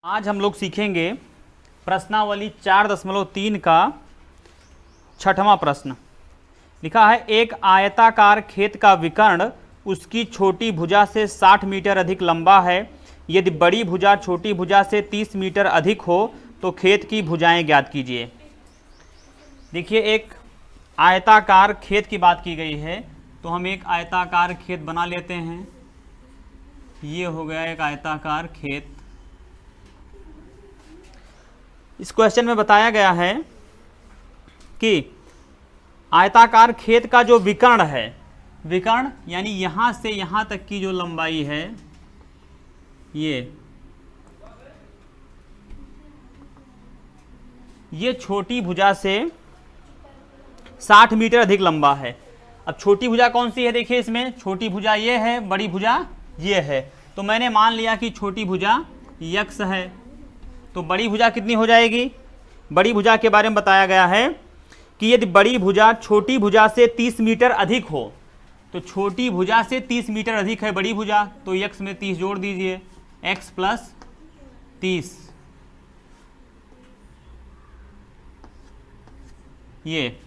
आज हम लोग सीखेंगे प्रश्नावली 4.3 का छठवां प्रश्न। लिखा है एक आयताकार खेत का विकर्ण उसकी छोटी भुजा से 60 मीटर अधिक लंबा है। यदि बड़ी भुजा छोटी भुजा से 30 मीटर अधिक हो तो खेत की भुजाएं ज्ञात कीजिए। देखिए, एक आयताकार खेत की बात की गई है, तो हम एक आयताकार खेत बना लेते हैं। ये हो गया एक आयताकार खेत। इस क्वेश्चन में बताया गया है कि आयताकार खेत का जो विकर्ण है, विकर्ण यानी यहां से यहां तक की जो लंबाई है, ये छोटी भुजा से 60 मीटर अधिक लंबा है। अब छोटी भुजा कौन सी है? देखिए, इसमें छोटी भुजा ये है, बड़ी भुजा ये है। तो मैंने मान लिया कि छोटी भुजा x है, तो बड़ी भुजा कितनी हो जाएगी? बड़ी भुजा के बारे में बताया गया है कि यदि बड़ी भुजा छोटी भुजा से 30 मीटर अधिक हो, तो छोटी भुजा से 30 मीटर अधिक है बड़ी भुजा, तो x में 30 जोड़ दीजिए, x प्लस 30। ये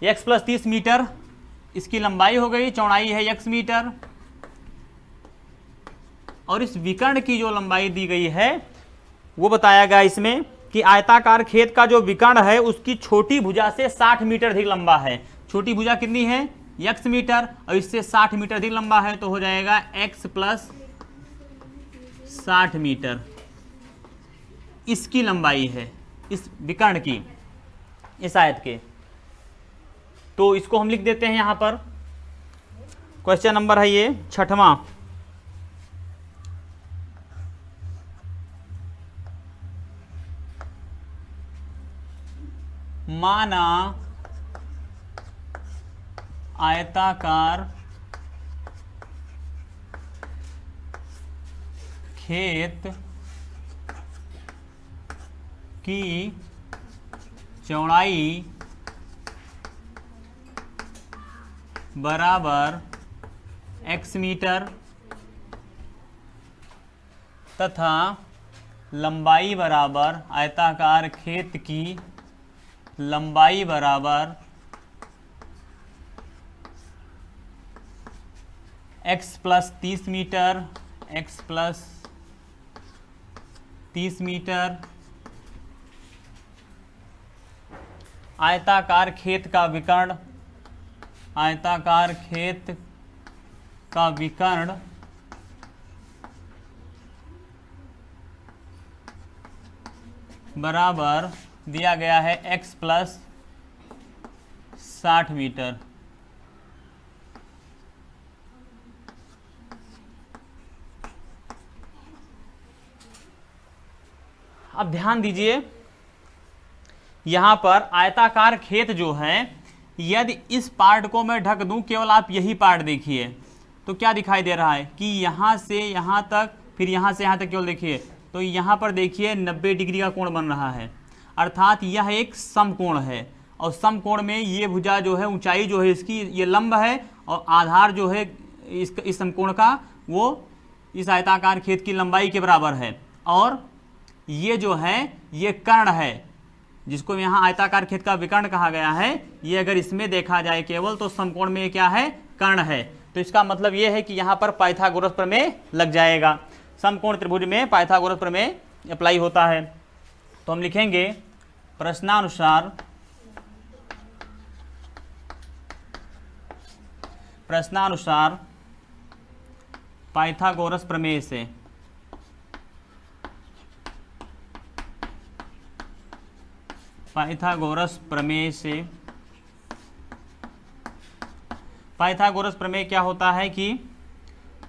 x प्लस 30 मीटर इसकी लंबाई हो गई, चौड़ाई है x मीटर, और इस विकर्ण की जो लंबाई दी गई है वो बताया गया इसमें कि आयताकार खेत का जो विकर्ण है उसकी छोटी भुजा से 60 मीटर अधिक लंबा है। छोटी भुजा कितनी है? x मीटर, और इससे 60 मीटर अधिक लंबा है, तो हो जाएगा x प्लस 60 मीटर इसकी लंबाई है, इस विकर्ण की, इस आयत के। तो इसको हम लिख देते हैं यहां पर। क्वेश्चन नंबर है ये छठवां। माना आयताकार खेत की चौड़ाई बराबर x मीटर तथा लंबाई बराबर, आयताकार खेत की लंबाई बराबर x plus 30 meter, x plus 30 meter. आयताकार खेत का विकर्ण, आयताकार खेत का विकर्ण बराबर दिया गया है x प्लस 60 मीटर। अब ध्यान दीजिए, यहां पर आयताकार खेत जो है, यदि इस पार्ट को मैं ढक दूं, केवल आप यही पार्ट देखिए, तो क्या दिखाई दे रहा है कि यहां से यहां तक, फिर यहां से यहां तक केवल देखिए, तो यहां पर देखिए 90 डिग्री का कोण बन रहा है, अर्थात यह एक समकोण है। और समकोण में ये भुजा जो है, ऊंचाई जो है इसकी, ये लंब है, और आधार जो है इस समकोण का, वो इस आयताकार खेत की लंबाई के बराबर है। और ये जो है ये कर्ण है, जिसको यहाँ आयताकार खेत का विकर्ण कहा गया है। ये अगर इसमें देखा जाए केवल, तो समकोण में क्या है? कर्ण है। तो इसका मतलब ये है कि यहाँ पर पाइथागोरस प्रमेय लग जाएगा। समकोण त्रिभुज में पाइथागोरस प्रमेय अप्लाई होता है। तो हम लिखेंगे प्रश्नानुसार पाइथागोरस प्रमेय से पाइथागोरस प्रमेय क्या होता है कि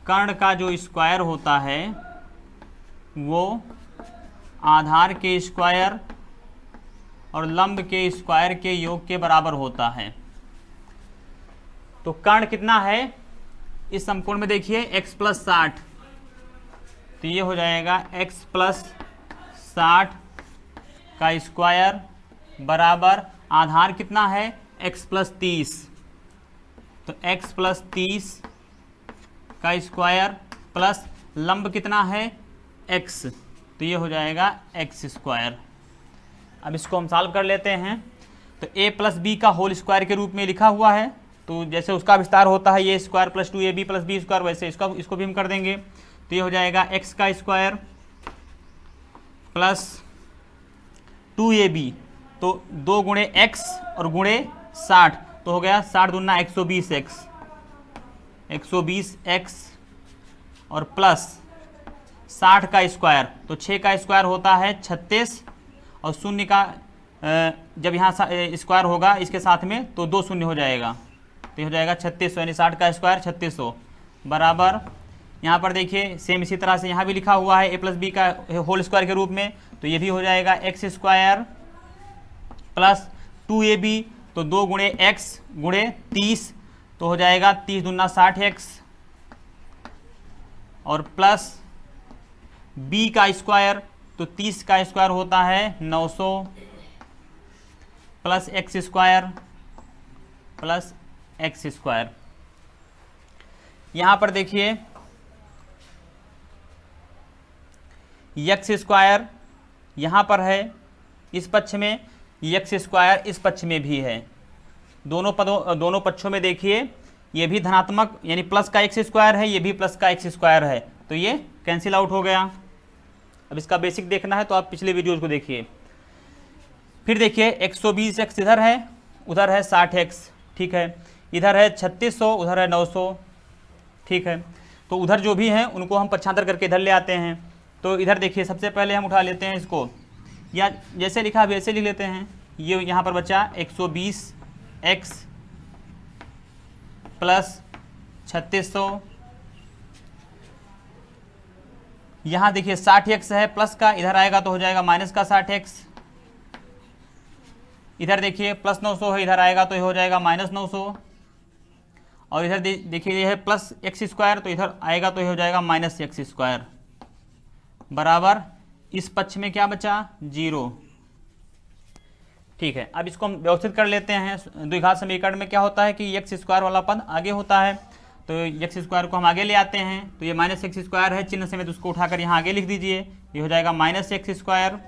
कर्ण का जो स्क्वायर होता है वो आधार के स्क्वायर और लंब के स्क्वायर के योग के बराबर होता है। तो कर्ण कितना है इस समकोण में? देखिए x प्लस 60, तो ये हो जाएगा x प्लस 60 का स्क्वायर बराबर आधार कितना है? x प्लस 30, तो x प्लस 30 का स्क्वायर प्लस लंब कितना है x, तो ये हो जाएगा एक्स स्क्वायर। अब इसको हम सॉल्व कर लेते हैं। तो a प्लस बी का होल स्क्वायर के रूप में लिखा हुआ है, तो जैसे उसका विस्तार होता है ये square plus 2ab plus B square, वैसे इसको भी हम कर देंगे। तो ये हो जाएगा एक्स का स्क्वायर प्लस 2ab, तो 2 गुणे एक्स और गुणे 60, तो हो गया 60 दूना 120x, 120x और प्लस 60 का स्क्वायर, तो 6 का स्क्वायर होता है 36, और शून्य का जब यहाँ स्क्वायर होगा इसके साथ में तो 2 शून्य हो जाएगा, तो ये हो जाएगा 3600, यानी 60 का स्क्वायर 3600 बराबर। यहाँ पर देखिए सेम इसी तरह से यहाँ भी लिखा हुआ है a प्लस बी का होल स्क्वायर के रूप में, तो ये भी हो जाएगा एक्स स्क्वायर प्लस 2ab, तो 2 गुणे एक्स गुणे 30, तो हो जाएगा 30 दूना 60x और प्लस b का स्क्वायर, तो 30 का स्क्वायर होता है 900 plus x square plus x square. यहाँ पर देखिए एक्स स्क्वायर यहाँ पर है इस पक्ष में, एक्स स्क्वायर इस पक्ष में भी है, दोनों पक्षों में देखिए ये भी धनात्मक यानी प्लस का एक्स स्क्वायर है, ये भी प्लस का एक्स स्क्वायर है, तो ये कैंसिल आउट हो गया। अब इसका बेसिक देखना है तो आप पिछले वीडियोज़ को देखिए। फिर देखिए 120x इधर है, उधर है 60x, ठीक है, इधर है 3600, उधर है 900, ठीक है, तो उधर जो भी हैं उनको हम पक्षांतर करके इधर ले आते हैं। तो इधर देखिए सबसे पहले हम उठा लेते हैं इसको, या जैसे लिखा है वैसे लिख लेते हैं। ये यहाँ पर बचा 120x प्लस 3600, यहाँ देखिए 60x है प्लस का, इधर आएगा तो हो जाएगा माइनस का 60x, इधर देखिए प्लस 900 है, इधर आएगा तो ये हो जाएगा माइनस 900, और इधर देखिए ये है प्लस एक्स स्क्वायर, तो इधर आएगा तो ये हो जाएगा माइनस एक्स स्क्वायर बराबर। इस पक्ष में क्या बचा 0, ठीक है। अब इसको हम व्यवस्थित कर लेते हैं। द्विघात समीकरण में क्या होता है कि एक्स स्क्वायर वाला पद आगे होता है, तो एक्स स्क्वायर को हम आगे ले आते हैं, तो ये माइनस एक्स स्क्वायर है चिन्ह समेत, उसको उठाकर यहाँ आगे लिख दीजिए, ये हो जाएगा माइनस एक्स स्क्वायर।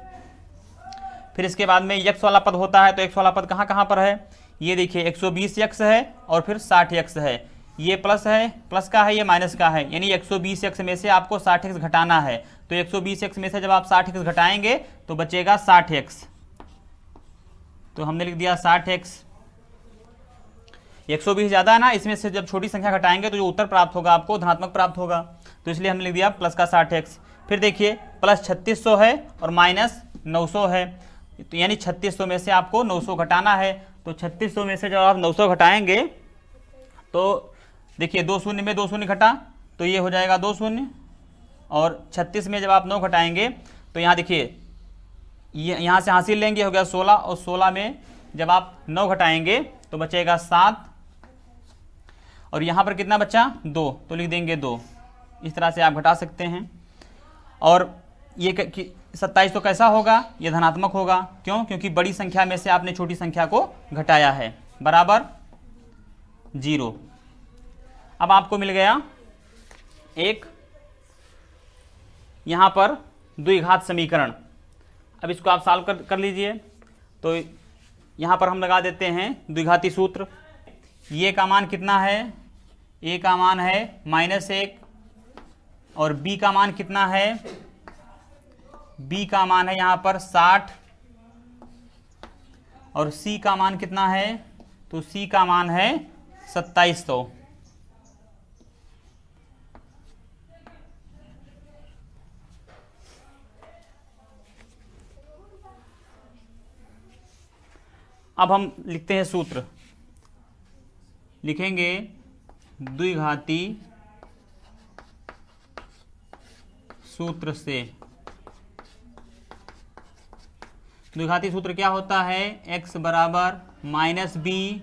फिर इसके बाद में x वाला पद होता है, तो x वाला पद कहाँ कहाँ पर है, ये देखिए 120x है और फिर 60x है, ये प्लस है, प्लस का है, ये माइनस का है, यानी 120x में से आपको 60x घटाना है। तो 120x में से जब आप 60x घटाएंगे तो बचेगा 60x, तो हमने लिख दिया 60x। 120 ज़्यादा है ना, इसमें से जब छोटी संख्या घटाएंगे तो जो उत्तर प्राप्त होगा आपको धनात्मक प्राप्त होगा, तो इसलिए हमने लिख दिया प्लस का 60x। फिर देखिए प्लस 3600 है और माइनस 900 है, तो यानी 3600 में से आपको 900 घटाना है, तो 3600 में से जब आप 900 घटाएंगे तो देखिए 2 शून्य में 2 शून्य घटा, तो ये हो जाएगा 2 शून्य, और 36 में जब आप 9 घटाएंगे तो यहाँ देखिए ये यहाँ से हासिल लेंगे, हो गया 16, और 16 में जब आप 9 घटाएंगे तो बचेगा 7, और यहाँ पर कितना बचा 2, तो लिख देंगे 2। इस तरह से आप घटा सकते हैं। और ये 27 तो कैसा होगा, ये धनात्मक होगा, क्यों, क्योंकि बड़ी संख्या में से आपने छोटी संख्या को घटाया है, बराबर 0। अब आपको मिल गया एक यहाँ पर द्विघात समीकरण। अब इसको आप सॉल्व कर लीजिए। तो यहाँ पर हम लगा देते हैं द्विघाती सूत्र। ये का मान कितना है, a का मान है -1, और b का मान कितना है, b का मान है यहाँ पर 60, और c का मान कितना है, तो c का मान है 2700। अब हम लिखते हैं सूत्र, लिखेंगे द्विघाती सूत्र से। द्विघाती सूत्र क्या होता है, x बराबर -b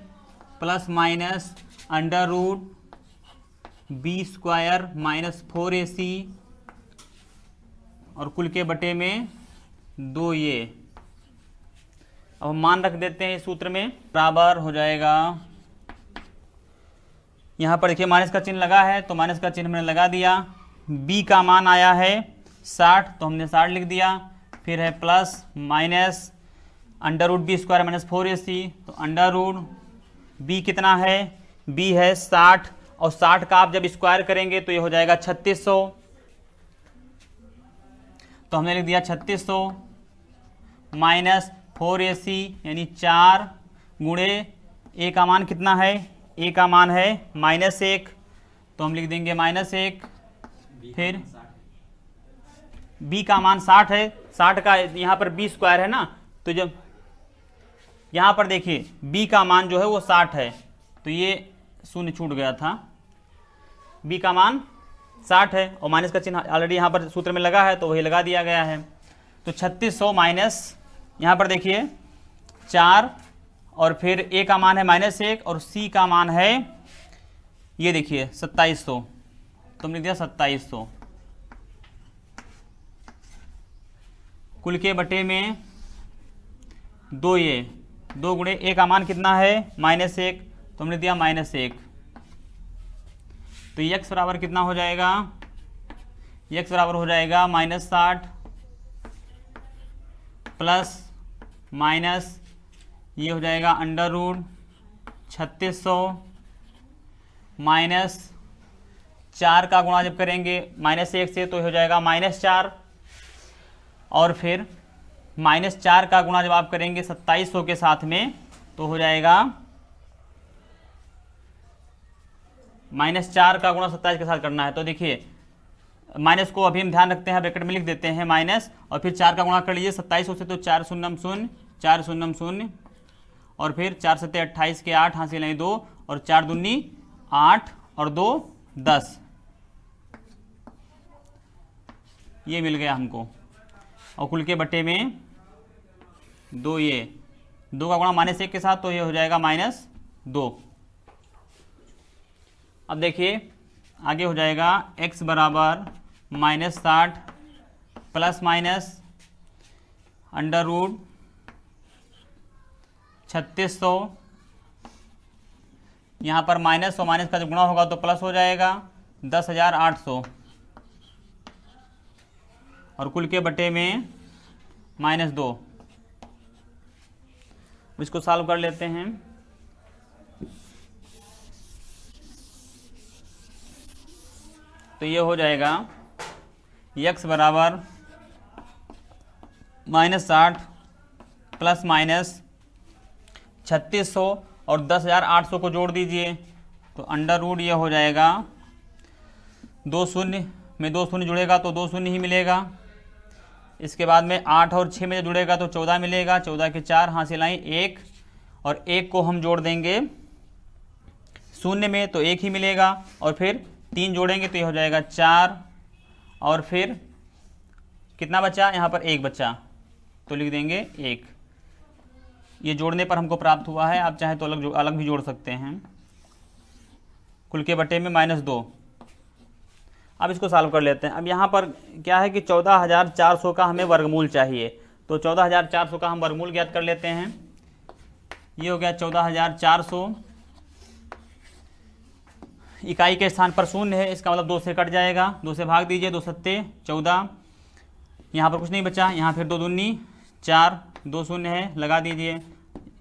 plus minus under root b square -4ac और कुल के बटे में 2a। अब हम मान रख देते हैं इस सूत्र में, बराबर हो जाएगा, यहाँ पर देखिए माइनस का चिन्ह लगा है तो माइनस का चिन्ह मैंने लगा दिया। b का मान आया है 60, तो हमने 60 लिख दिया। फिर है plus minus under root B square minus 4ac, तो अंडर रूट बी कितना है, बी है 60, और 60 का आप जब स्क्वायर करेंगे तो ये हो जाएगा 3600, तो हमने लिख दिया 3600 माइनस 4ac यानी 4 गुणे ए का मान कितना है, ए का मान है -1, तो हम लिख देंगे -1। फिर बी का मान 60 है, 60 का यहाँ पर बी स्क्वायर है ना, तो जब यहाँ पर देखिए बी का मान जो है वो 60 है, तो ये शून्य छूट गया था, बी का मान 60 है और माइनस का चिन्ह ऑलरेडी यहाँ पर सूत्र में लगा है तो वही लगा दिया गया है। तो 3600 माइनस यहाँ पर देखिए 4 और फिर ए का मान है -1 और सी का मान है ये देखिए 2700, तो हमने दिया 2700 कुल के बटे में 2, ये 2 गुणे ए का मान कितना है -1, तो हमने दिया -1, तो x बराबर कितना हो जाएगा, x बराबर हो जाएगा -60 प्लस माइनस ये हो जाएगा अंडर रूट 3600 माइनस 4 का गुणा जब करेंगे -1 से तो हो जाएगा -4, और फिर -4 का गुणा जब आप करेंगे 2700 के साथ में तो हो जाएगा -4 का गुणा 27 के साथ करना है। तो देखिए माइनस को अभी हम ध्यान रखते हैं, ब्रैकेट में लिख देते हैं माइनस, और फिर 4 का गुणा कर लीजिए 2700 से, तो 4 शून्यम शून्य 4 शून्यम शून्य, और फिर 4 सत्ते 28 के 8 हासिल नहीं 2, और 4 दूनी 8 और 2 10, ये मिल गया हमको, और कुल के बटे में 2, ये 2 का गुणा -1 के साथ तो ये हो जाएगा -2। अब देखिए आगे हो जाएगा x बराबर -60 प्लस माइनस अंडर रूट 3600, यहाँ पर माइनस और माइनस का जब गुणा होगा तो प्लस हो जाएगा 10,800, और कुल के बटे में -2। इसको सॉल्व कर लेते हैं। तो ये हो जाएगा x बराबर -60 प्लस माइनस 3600 और 10,800 को जोड़ दीजिए, तो अंडर रूट ये हो जाएगा 2 शून्य में 2 शून्य जुड़ेगा तो 2 शून्य ही मिलेगा। इसके बाद में 8 और 6 में जुड़ेगा तो 14 मिलेगा, 14 के 4 हासिल आई 1, और 1 को हम जोड़ देंगे शून्य में तो 1 ही मिलेगा, और फिर 3 जोड़ेंगे तो ये हो जाएगा 4, और फिर कितना बचा, यहाँ पर 1 बचा तो लिख देंगे 1। ये जोड़ने पर हमको प्राप्त हुआ है, आप चाहे तो अलग भी जोड़ सकते हैं। कुल के बटे में -2। अब इसको सॉल्व कर लेते हैं। अब यहाँ पर क्या है कि 14,400 का हमें वर्गमूल चाहिए, तो 14,400 का हम वर्गमूल ज्ञात कर लेते हैं। ये हो गया 14,400, इकाई के स्थान पर शून्य है, इसका मतलब 2 से कट जाएगा, 2 से भाग दीजिए, 2 सत्ते 14, यहाँ पर कुछ नहीं बचा, यहाँ फिर 2 दूनी 4, 2 शून्य है लगा दीजिए,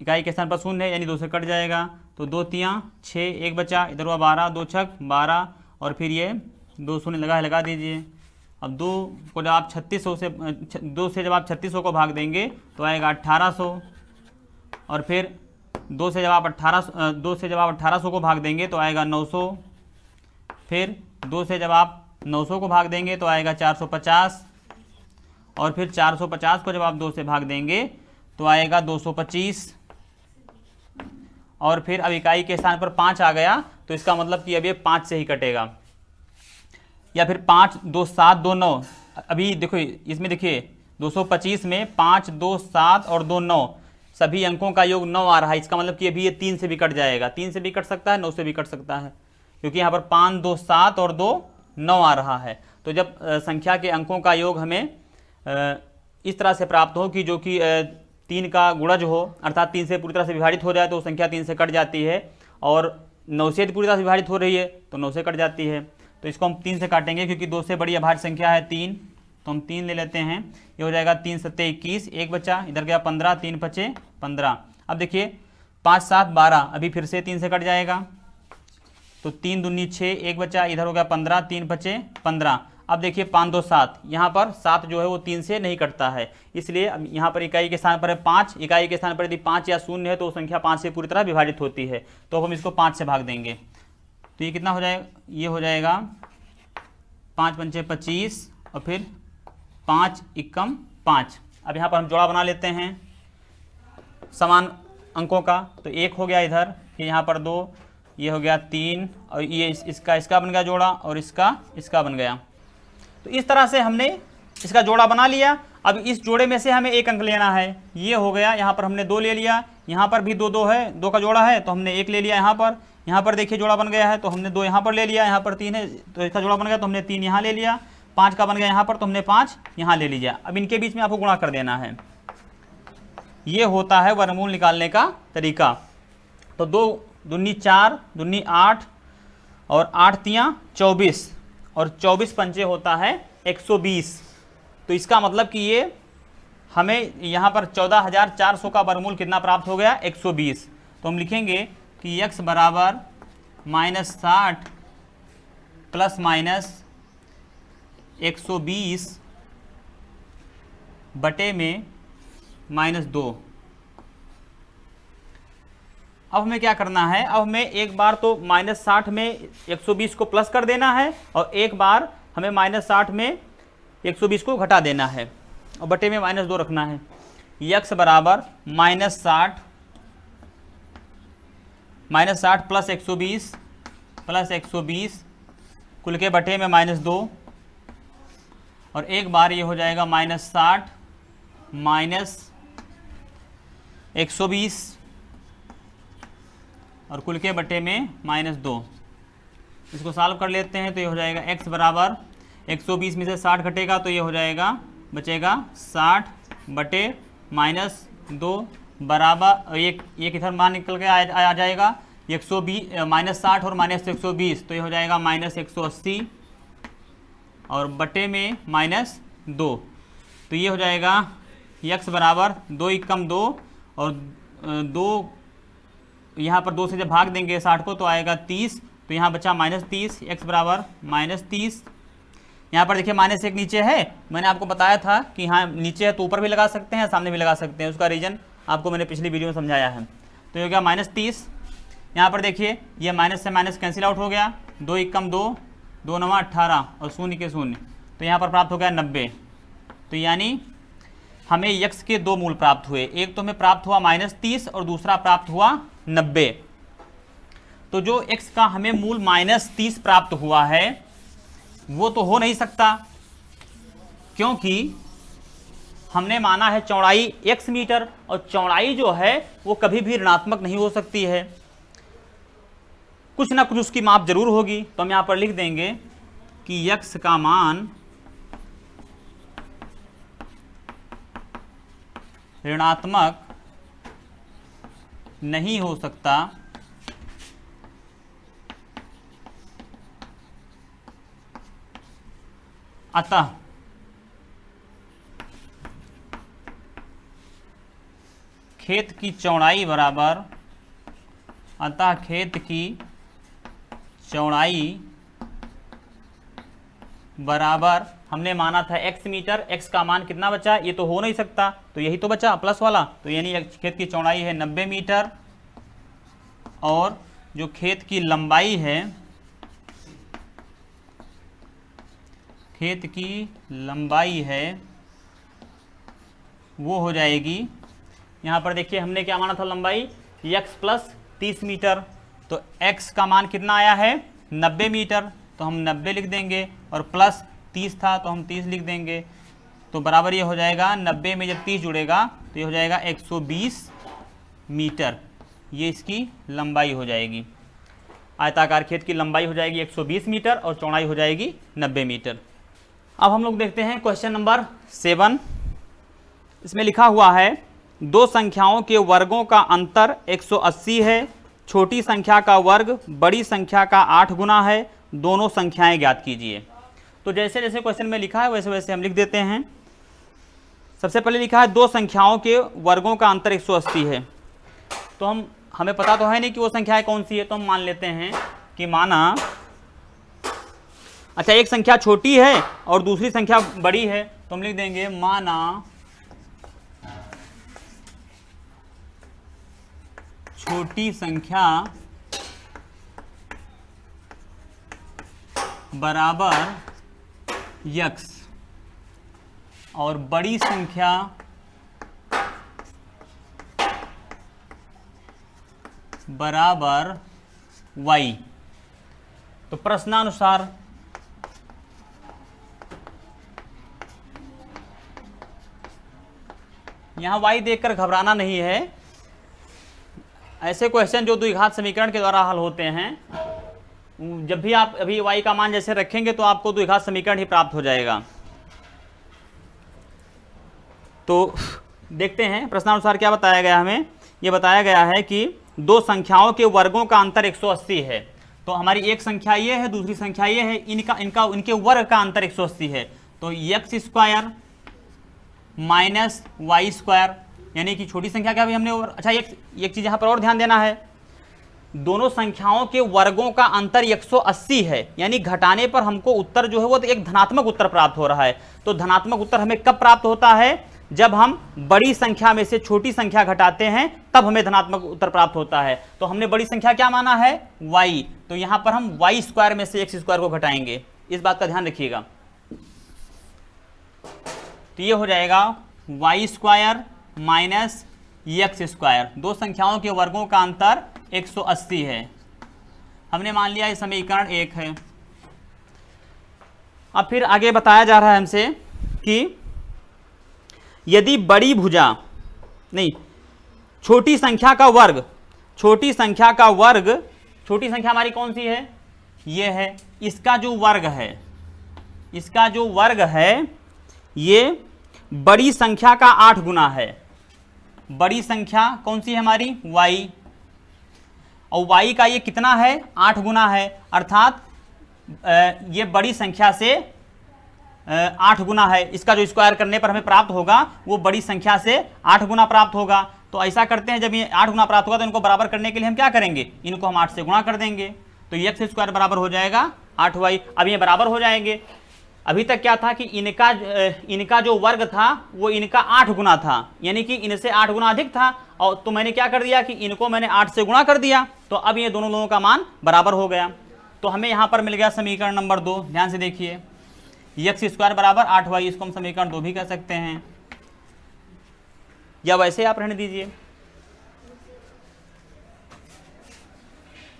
इकाई के स्थान पर शून्य है यानी 2 से कट जाएगा, तो 2 तियाँ 6, 1 बचा, इधर हुआ 12, 2 छक 12, और फिर ये 2 शून्य लगा दीजिए। अब 2 को जब आप 3600 से 2 से जब आप 3600 को भाग देंगे तो आएगा 1800, और फिर 2 से जब आप 1800 को भाग देंगे तो आएगा 900, फिर 2 से जब आप 900 को भाग देंगे तो आएगा 450, और फिर 450 को जब आप 2 से भाग देंगे तो आएगा 225, और फिर अब इकाई के स्थान पर 5 आ गया तो इसका मतलब कि अब ये 5 से ही कटेगा, या फिर 5 2 7 2 9। अभी देखो इसमें देखिए 225 में 5 2 7 और 2 9 सभी अंकों का योग 9 आ रहा है, इसका मतलब कि अभी ये 3 से भी कट जाएगा, 3 से भी कट सकता है, 9 से भी कट सकता है, क्योंकि यहाँ पर 5 2 7 और 2 9 आ रहा है। तो जब संख्या के अंकों का योग हमें इस तरह से प्राप्त हो कि जो कि 3 का गुणज हो, अर्थात 3 से पूरी तरह से विभाजित हो जाए तो संख्या 3 से कट जाती है, और 9 से पूरी तरह से विभाजित हो रही है तो 9 से कट जाती है। तो इसको हम 3 से काटेंगे क्योंकि 2 से बड़ी अभाज्य संख्या है 3, तो हम 3 ले लेते हैं, ये हो जाएगा 3 सत्ते 21, एक बचा, इधर गया 15, 3 पचे 15। अब देखिए 5 7 12, अभी फिर से 3 से कट जाएगा, तो 3 दूनी 6, एक बचा, इधर हो गया 15, 3 पचे 15। अब देखिए 5 2 7, यहाँ पर 7 जो है वो 3 से नहीं कटता है, इसलिए अब यहाँ पर इकाई के स्थान पर है 5, इकाई के स्थान पर यदि 5 या 0 है तो वो संख्या 5 से पूरी तरह विभाजित होती है, तो अब हम इसको 5 से भाग देंगे। तो ये कितना हो जाएगा, ये हो जाएगा 5 पंचे 25 और फिर 5 एकम 5। अब यहाँ पर हम जोड़ा बना लेते हैं समान अंकों का, तो 1 हो गया इधर, फिर यहाँ पर 2, ये हो गया 3 और ये इसका बन गया जोड़ा और इसका बन गया। तो इस तरह से हमने इसका जोड़ा बना लिया। अब इस जोड़े में से हमें एक अंक लेना है, ये हो गया, यहाँ पर हमने 2 ले लिया, यहाँ पर भी 2 2 है, 2 का जोड़ा है तो हमने 1 ले लिया। यहाँ पर देखिए जोड़ा बन गया है तो हमने 2 यहाँ पर ले लिया, यहाँ पर 3 है तो इसका जोड़ा बन गया तो हमने 3 यहाँ ले लिया, 5 का बन गया यहाँ पर तो हमने 5 यहाँ ले लिया। अब इनके बीच में आपको गुणा कर देना है, ये होता है वर्गमूल निकालने का तरीका। तो 2 दूनी 4, दूनी 8 और 8 तियाँ 24 और 24 पंचे होता है 120। तो इसका मतलब कि ये हमें यहाँ पर 14,400 का वर्गमूल कितना प्राप्त हो गया, 120। तो हम लिखेंगे कि x बराबर -60 प्लस माइनस 120 बटे में -2। अब हमें क्या करना है, अब हमें एक बार तो -60 में 120 को प्लस कर देना है और एक बार हमें -60 में 120 को घटा देना है और बटे में -2 रखना है। x बराबर -60 प्लस 120 कुल के बटे में -2 और एक बार ये हो जाएगा -60 माइनस 120 और कुल के बटे में -2। इसको सॉल्व कर लेते हैं तो ये हो जाएगा x बराबर 120 में से 60 घटेगा तो ये हो जाएगा, बचेगा 60 बटे -2 बराबर एक इधर मान निकल के आ जाएगा 120 -60 और -120 तो ये हो जाएगा -180 और बटे में -2। तो ये हो जाएगा x बराबर 2 एकम 2 और 2 यहाँ पर 2 से जब भाग देंगे 60 को तो आएगा 30, तो यहाँ बचा -30, x बराबर -30। यहाँ पर देखिए -1 नीचे है, मैंने आपको बताया था कि हाँ नीचे है तो ऊपर भी लगा सकते हैं सामने भी लगा सकते हैं, उसका रीजन आपको मैंने पिछली वीडियो में समझाया है। तो ये हो गया -30। यहाँ पर देखिए ये माइनस से माइनस कैंसिल आउट हो गया, 2 एकम 2, 2 9 18 और 0 के 0, तो यहाँ पर प्राप्त हो गया 90। तो यानी हमें x के 2 मूल प्राप्त हुए, एक तो हमें प्राप्त हुआ -30 और दूसरा प्राप्त हुआ 90। तो जो x का हमें मूल -30 प्राप्त हुआ है वो तो हो नहीं सकता, क्योंकि हमने माना है चौड़ाई x मीटर और चौड़ाई जो है वो कभी भी ऋणात्मक नहीं हो सकती है, कुछ ना कुछ उसकी माप जरूर होगी। तो हम यहाँ पर लिख देंगे कि x का मान ऋणात्मक नहीं हो सकता, अतः खेत की चौड़ाई बराबर, अतः खेत की चौड़ाई बराबर, हमने माना था x मीटर, x का मान कितना बचा, ये तो हो नहीं सकता तो यही तो बचा प्लस वाला, तो यानी खेत की चौड़ाई है 90 मीटर और जो खेत की लंबाई है, खेत की लंबाई है वो हो जाएगी, यहाँ पर देखिए हमने क्या माना था लंबाई x प्लस 30 मीटर, तो x का मान कितना आया है 90 मीटर, तो हम 90 लिख देंगे और प्लस 30 था तो हम 30 लिख देंगे, तो बराबर ये हो जाएगा 90 में जब 30 जुड़ेगा तो ये हो जाएगा 120 मीटर, ये इसकी लंबाई हो जाएगी। आयताकार खेत की लंबाई हो जाएगी 120 मीटर और चौड़ाई हो जाएगी 90 मीटर। अब हम लोग देखते हैं क्वेश्चन नंबर 7। इसमें लिखा हुआ है दो संख्याओं के वर्गों का अंतर 180 है, छोटी संख्या का वर्ग बड़ी संख्या का 8 गुना है, दोनों संख्याएं ज्ञात कीजिए। तो जैसे जैसे क्वेश्चन में लिखा है वैसे वैसे हम लिख देते हैं। सबसे पहले लिखा है दो संख्याओं के वर्गों का अंतर 180 है। तो हमें पता तो है नहीं कि वो संख्याएं कौन सी है, तो हम मान लेते हैं कि माना, अच्छा एक संख्या छोटी है और दूसरी संख्या बड़ी है, तो हम लिख देंगे माना छोटी संख्या बराबर x और बड़ी संख्या बराबर y। तो प्रश्नानुसार यहां y देखकर घबराना नहीं है। ऐसे क्वेश्चन जो द्विघात समीकरण के द्वारा हल होते हैं, जब भी आप अभी y का मान जैसे रखेंगे तो आपको द्विघात समीकरण ही प्राप्त हो जाएगा। तो देखते हैं प्रश्नानुसार क्या बताया गया हमें। यह बताया गया है कि दो संख्याओं के वर्गों का अंतर 180 है। तो हमारी एक संख्या ये है, दूसरी संख्या ये है, इनके वर्ग का अंतर 180 है। तो x square minus Y square, यानी कि छोटी संख्या क्या भी हमने। अच्छा एक चीज यहां पर और ध्यान देना है, दोनों संख्याओं के वर्गों का अंतर 180 है, यानी घटाने पर हमको उत्तर जो है वो तो एक धनात्मक उत्तर प्राप्त हो रहा है। तो धनात्मक उत्तर हमें कब प्राप्त होता है? जब हम बड़ी संख्या में से छोटी संख्या घटाते हैं, तब हमें धनात्मक उत्तर प्राप्त होता है। तो हमने बड़ी संख्या क्या माना है? y। तो यहां पर हम y स्क्वायर में से x स्क्वायर को घटाएंगे, इस बात का ध्यान रखिएगा। तो ये हो जाएगा y square minus x square. दो संख्याओं के वर्गों का अंतर 180 है। हमने मान लिया ये समीकरण 1 है। अब फिर आगे बताया जा रहा है हमसे कि यदि बड़ी भुजा नहीं छोटी संख्या का वर्ग, छोटी संख्या हमारी कौन सी है? ये है। इसका जो वर्ग है, इसका जो वर्ग है ये बड़ी संख्या का 8 गुना है। बड़ी संख्या कौन सी है हमारी? y। और y का ये कितना है? 8 गुना है। अर्थात ये बड़ी संख्या से 8 गुना है। इसका जो स्क्वायर करने पर हमें प्राप्त होगा वो बड़ी संख्या से 8 गुना प्राप्त होगा। तो ऐसा करते हैं, जब ये 8 गुना प्राप्त होगा तो इनको बराबर करने के लिए हम क्या करेंगे? इनको हम 8 से गुणा कर देंगे। तो x स्क्वायर बराबर हो जाएगा 8y। अब ये बराबर हो जाएंगे। अभी तक क्या था कि इनका जो वर्ग था वो इनका 8 गुना था, यानी कि इनसे 8 गुना अधिक था। और तो मैंने क्या कर दिया कि इनको मैंने 8 से गुणा कर दिया। तो अब ये दोनों लोगों का मान बराबर हो गया। तो हमें यहाँ पर मिल गया समीकरण नंबर 2। ध्यान से देखिए, x स्क्वायर बराबर 8y, इसको हम समीकरण 2 भी कह सकते हैं, या वैसे आप रहने दीजिए।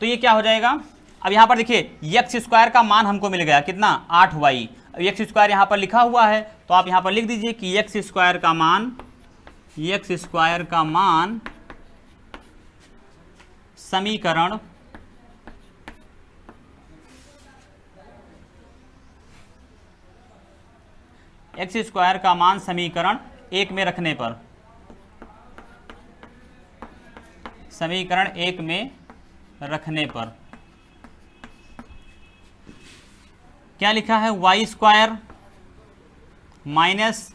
तो ये क्या हो जाएगा? अब यहां पर देखिए x स्क्वायर का मान हमको मिल गया कितना? 8y। अब x स्क्वायर यहां पर लिखा हुआ है, तो आप यहां पर लिख दीजिए कि x स्क्वायर का मान समीकरण x स्क्वायर का मान समीकरण 1 में रखने पर, समीकरण 1 में रखने पर क्या लिखा है? y square minus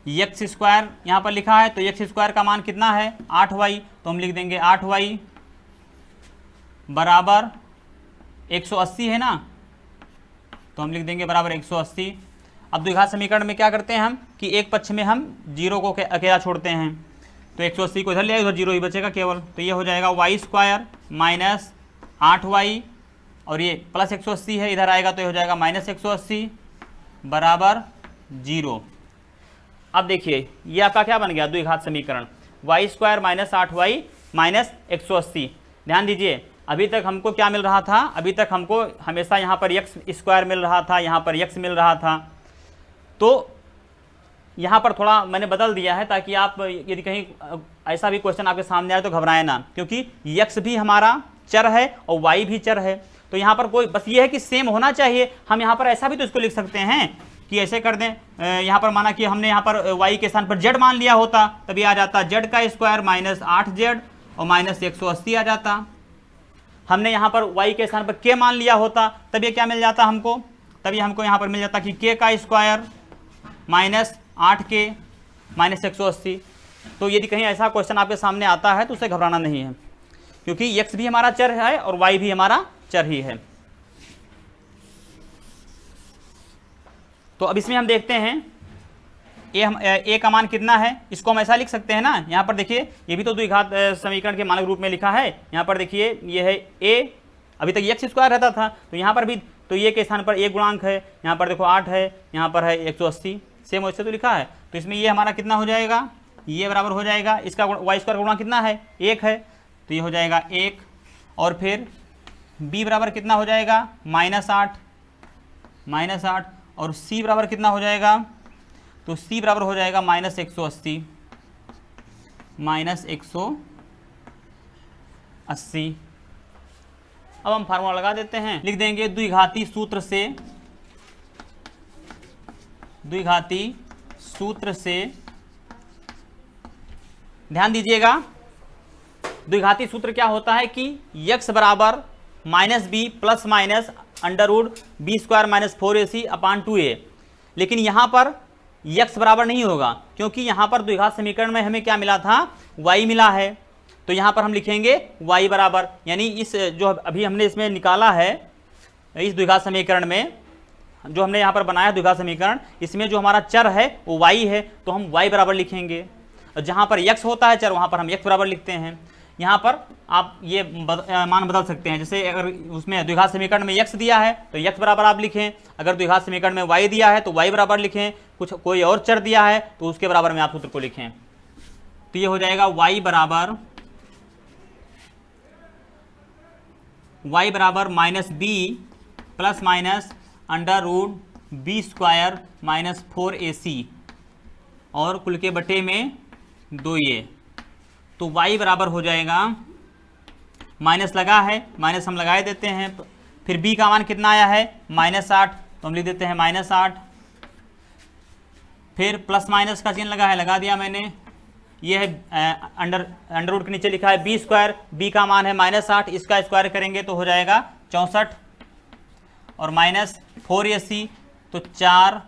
x square यहां पर लिखा है। तो x स्क्वायर का मान कितना है? 8y। तो हम लिख देंगे 8y बराबर 180 है ना, तो हम लिख देंगे बराबर 180। अब द्विघात समीकरण में क्या करते हैं हम कि एक पक्ष में हम 0 को अकेला छोड़ते हैं। तो 180 को इधर ले आए, उधर 0 ही बचेगा केवल। तो ये हो जाएगा y स्क्वायर माइनस 8y, और ये प्लस 180 है, इधर आएगा तो ये हो जाएगा माइनस 180 बराबर 0। अब देखिए ये आपका क्या बन गया? द्विघात समीकरण y square minus 8y minus 180। ध्यान दीजिए, अभी तक हमको क्या मिल रहा था? अभी तक हमको हमेशा यहाँ पर x स्क्वायर मिल रहा था, यहाँ पर x मिल रहा था। तो यहाँ पर थोड़ा मैंने बदल दिया है ताकि आप यदि कहीं ऐसा भी क्वेश्चन आपके सामने आए तो घबराए ना, क्योंकि x भी हमारा चर है और y भी चर है। तो यहाँ पर कोई बस ये है कि सेम होना चाहिए। हम यहाँ पर ऐसा भी तो इसको लिख सकते हैं कि ऐसे कर दें, यहाँ पर माना कि हमने यहाँ पर y के स्थान पर z मान लिया होता, तभी आ जाता z का स्क्वायर माइनस 8z और माइनस 180 आ जाता। हमने यहाँ पर y के स्थान पर k मान लिया होता, तब ये क्या मिल जाता हमको? तभी हमको यहाँ पर मिल जाता कि k का स्क्वायर माइनस 8k माइनस 180। तो यदि कहीं ऐसा क्वेश्चन आपके सामने आता है तो उसे घबराना नहीं है, क्योंकि x भी हमारा चर है और y भी हमारा चर ही है। तो अब इसमें हम देखते हैं a का मान कितना है। इसको हम ऐसा लिख सकते हैं ना, यहाँ पर देखिए ये भी तो द्विघात समीकरण के मानक रूप में लिखा है। यहाँ पर देखिए ये है a, अभी तक x स्क्वायर रहता था, तो यहाँ पर भी तो ये के स्थान पर a गुणांक है, यहाँ पर देखो 8 है, यहाँ पर है 180, सेम वैसे तो लिखा है। तो इसमें ये हमारा कितना हो जाएगा, ये बराबर हो जाएगा, इसका y स्क्वायर गुणा कितना है 1 है, तो ये हो जाएगा 1। और फिर b बराबर कितना हो जाएगा -8 और c बराबर कितना हो जाएगा, तो c बराबर हो जाएगा -180 अब हम फार्मूला लगा देते हैं, लिख देंगे द्विघाती सूत्र से ध्यान दीजिएगा, द्विघाती सूत्र क्या होता है कि x बराबर -b plus minus √b² - 4ac अपान 2a। लेकिन यहाँ पर x बराबर नहीं होगा, क्योंकि यहाँ पर द्विघात समीकरण में हमें क्या मिला था, y मिला है। तो यहाँ पर हम लिखेंगे y बराबर, यानी इस जो अभी हमने इसमें निकाला है, इस द्विघात समीकरण में जो हमने यहाँ पर बनाया द्विघात समीकरण, इसमें जो हमारा चर है वो y है, तो हम y बराबर लिखेंगे। जहाँ पर x होता है चर, वहाँ पर हम x बराबर लिखते हैं। यहाँ पर आप ये मान बदल सकते हैं, जैसे अगर उसमें द्विघात समीकरण में x दिया है तो x बराबर आप लिखें, अगर द्विघात समीकरण में y दिया है तो y बराबर लिखें, कुछ कोई और चर दिया है तो उसके बराबर में आप सूत्र को लिखें। तो ये हो जाएगा y बराबर -b plus minus √b² - 4ac और कुल के बटे में 2a। तो y बराबर हो जाएगा, माइनस लगा है, माइनस हम लगाए देते हैं। फिर b का मान कितना आया है -8, तो हम लिख देते हैं -8। फिर प्लस माइनस का चिन्ह लगा है, लगा दिया मैंने। ये है अंडर रूट के नीचे लिखा है b², b का मान है -8, इसका स्क्वायर करेंगे तो हो जाएगा 64 और -4ac, तो 4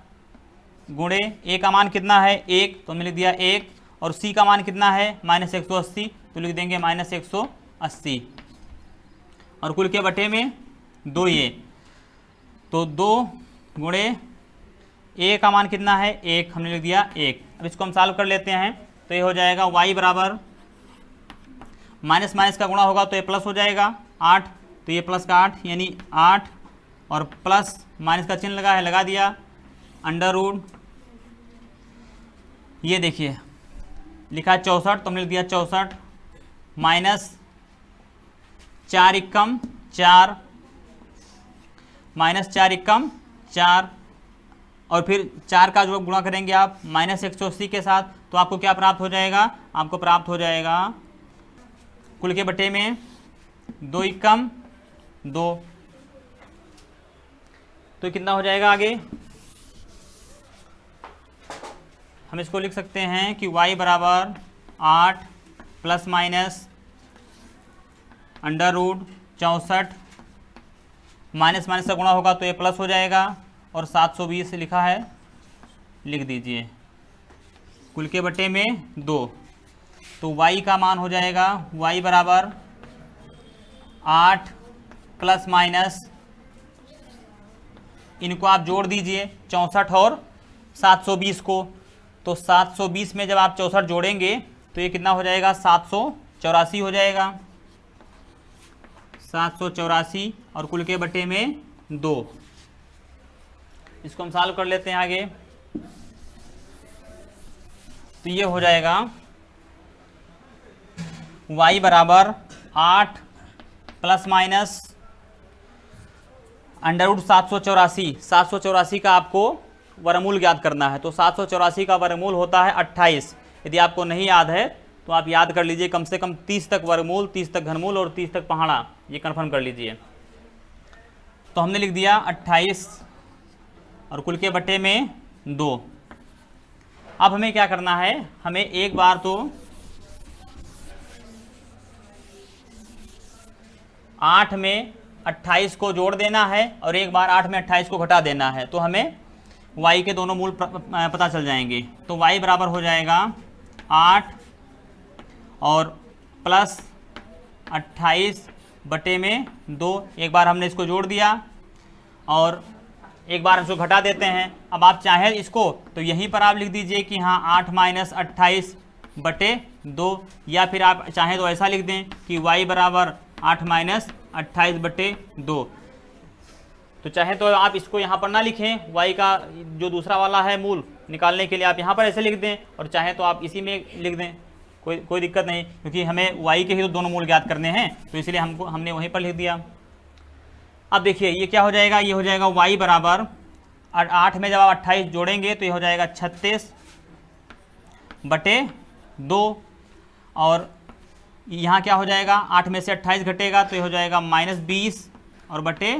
गुणे a का मान कितना है 1, तो हमने लिख दिया 1, और c का मान कितना है -180, तो लिख देंगे -180 और कुल के बटे में 2a, तो 2 गुणे a का मान कितना है 1, हमने लिख दिया 1। अब इसको हम सॉल्व कर लेते हैं, तो ये हो जाएगा y बराबर माइनस माइनस का गुणा होगा तो ये प्लस हो जाएगा 8, तो ये प्लस का 8 यानी 8 और प्लस माइनस का चिन्ह लगा है, लगा दिया अंडर रूट, ये देखिए लिखा है 64, तो हमने लिख दिया 64 माइनस 4 एकम 4 माइनस 4 एकम 4 और फिर 4 का जो गुणा करेंगे आप -180 के साथ, तो आपको क्या प्राप्त हो जाएगा, आपको प्राप्त हो जाएगा कुल के बटे में 2 एकम 2, तो कितना हो जाएगा आगे, हम इसको लिख सकते हैं कि y बराबर 8 plus minus under root 64, minus minus का गुणा होगा तो ये प्लस हो जाएगा और 720 लिखा है, लिख दीजिए कुल के बटे में 2। तो y का मान हो जाएगा y बराबर 8 प्लस माइनस, इनको आप जोड़ दीजिए 64 और 720 को, तो 720 में जब आप 64 जोड़ेंगे तो ये कितना हो जाएगा 784 हो जाएगा, 784 और कुल के बटे में 2। इसको हम सॉल्व कर लेते हैं आगे, तो ये हो जाएगा y बराबर 8 प्लस माइनस अंडर रूट 784 का आपको वर्गमूल ज्ञात करना है, तो 784 का वर्गमूल होता है 28। यदि आपको नहीं याद है तो आप याद कर लीजिए, कम से कम 30 तक वर्गमूल, 30 तक घनमूल और 30 तक पहाड़ा, ये कंफर्म कर लीजिए। तो हमने लिख दिया 28 और कुल के बटे में 2। अब हमें क्या करना है, हमें एक बार तो 8 में 28 को जोड़ देना है और एक बार 8 में 28 को घटा देना है, तो हमें y के दोनों मूल पता चल जाएंगे। तो y बराबर हो जाएगा 8 और प्लस 28 बटे में 2। एक बार हमने इसको जोड़ दिया और एक बार हम इसको घटा देते हैं। अब आप चाहें इसको तो यहीं पर आप लिख दीजिए कि हाँ 8 माइनस 28 बटे 2, या फिर आप चाहें तो ऐसा लिख दें कि y बराबर 8 माइनस 28 बटे 2। तो चाहे तो आप इसको यहाँ पर ना लिखें, y का जो दूसरा वाला है मूल निकालने के लिए आप यहाँ पर ऐसे लिख दें, और चाहे तो आप इसी में लिख दें, कोई दिक्कत नहीं, क्योंकि हमें y के ही तो दोनों मूल ज्ञात करने हैं, तो इसलिए हमने वहीं पर लिख दिया। अब देखिए ये क्या हो जाएगा, ये हो जाएगा y बराबर 8 में जब आप 28 जोड़ेंगे तो ये हो जाएगा 36 बटे 2, और यहाँ क्या हो जाएगा 8 में से 28 घटेगा तो ये हो जाएगा -20 और बटे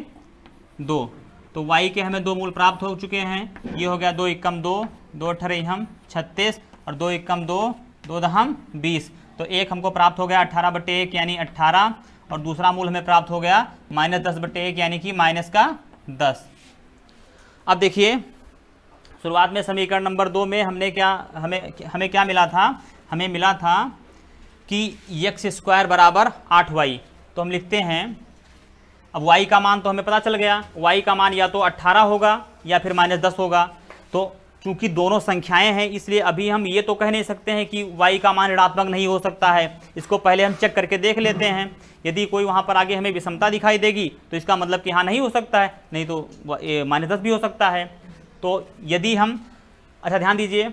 2। तो y के हमें दो मूल प्राप्त हो चुके हैं। ये हो गया 2 एकम 2, 2 अठारह हम 36 और 2 एकम 2, 2 दहम 20। तो एक हमको प्राप्त हो गया 18 बटे 1 यानी 18, और दूसरा मूल हमें प्राप्त हो गया -10 बटे 1 यानी कि -10। अब देखिए शुरुआत में समीकरण नंबर 2 में हमें क्या मिला था, हमें मिला था कि x² बराबर 8y। तो हम लिखते हैं, अब y का मान तो हमें पता चल गया, y का मान या तो 18 होगा या फिर -10 होगा। तो चूंकि दोनों संख्याएं हैं इसलिए अभी हम ये तो कह नहीं सकते हैं कि y का मान ऋणात्मक नहीं हो सकता है। इसको पहले हम चेक करके देख लेते हैं, यदि कोई वहाँ पर आगे हमें विषमता दिखाई देगी तो इसका मतलब कि हाँ नहीं हो सकता है, नहीं तो -10 भी हो सकता है। तो यदि हम, अच्छा ध्यान दीजिए,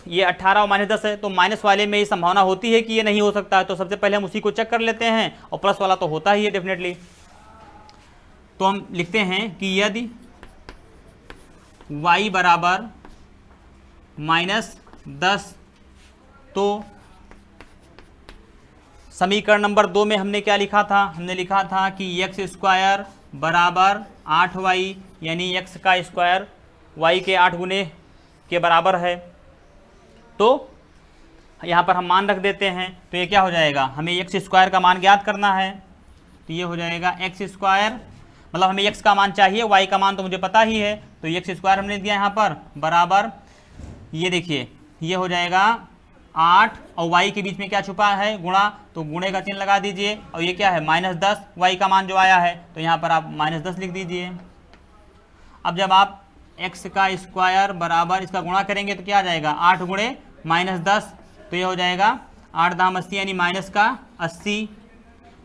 ये 18 और -10 है, तो माइनस वाले में ये संभावना होती है कि ये नहीं हो सकता है, तो सबसे पहले हम उसी को चेक कर लेते हैं, और प्लस वाला तो होता ही है डेफिनेटली। तो हम लिखते हैं कि यदि y बराबर -10, तो समीकरण नंबर 2 में हमने क्या लिखा था, हमने लिखा था कि x² बराबर 8y, यानी x का स्क्वायर y के 8 गुने के बराबर है। तो यहाँ पर हम मान रख देते हैं, तो ये क्या हो जाएगा, हमें x² का मान ज्ञात करना है। तो ये हो जाएगा x², मतलब हमें x का मान चाहिए, y का मान तो मुझे पता ही है, तो x² हमने दिया यहाँ पर बराबर, ये देखिए ये हो जाएगा 8 और y के बीच में क्या छुपा है, गुणा, तो गुणे का चिन्ह लगा दीजिए, और ये क्या है -10, y का मान जो आया है, तो यहाँ पर आप -10 लिख दीजिए। अब जब आप x का स्क्वायर बराबर इसका गुणा करेंगे तो क्या आ जाएगा 8 गुणे -10, तो ये हो जाएगा 8 दाम 80 यानी -80।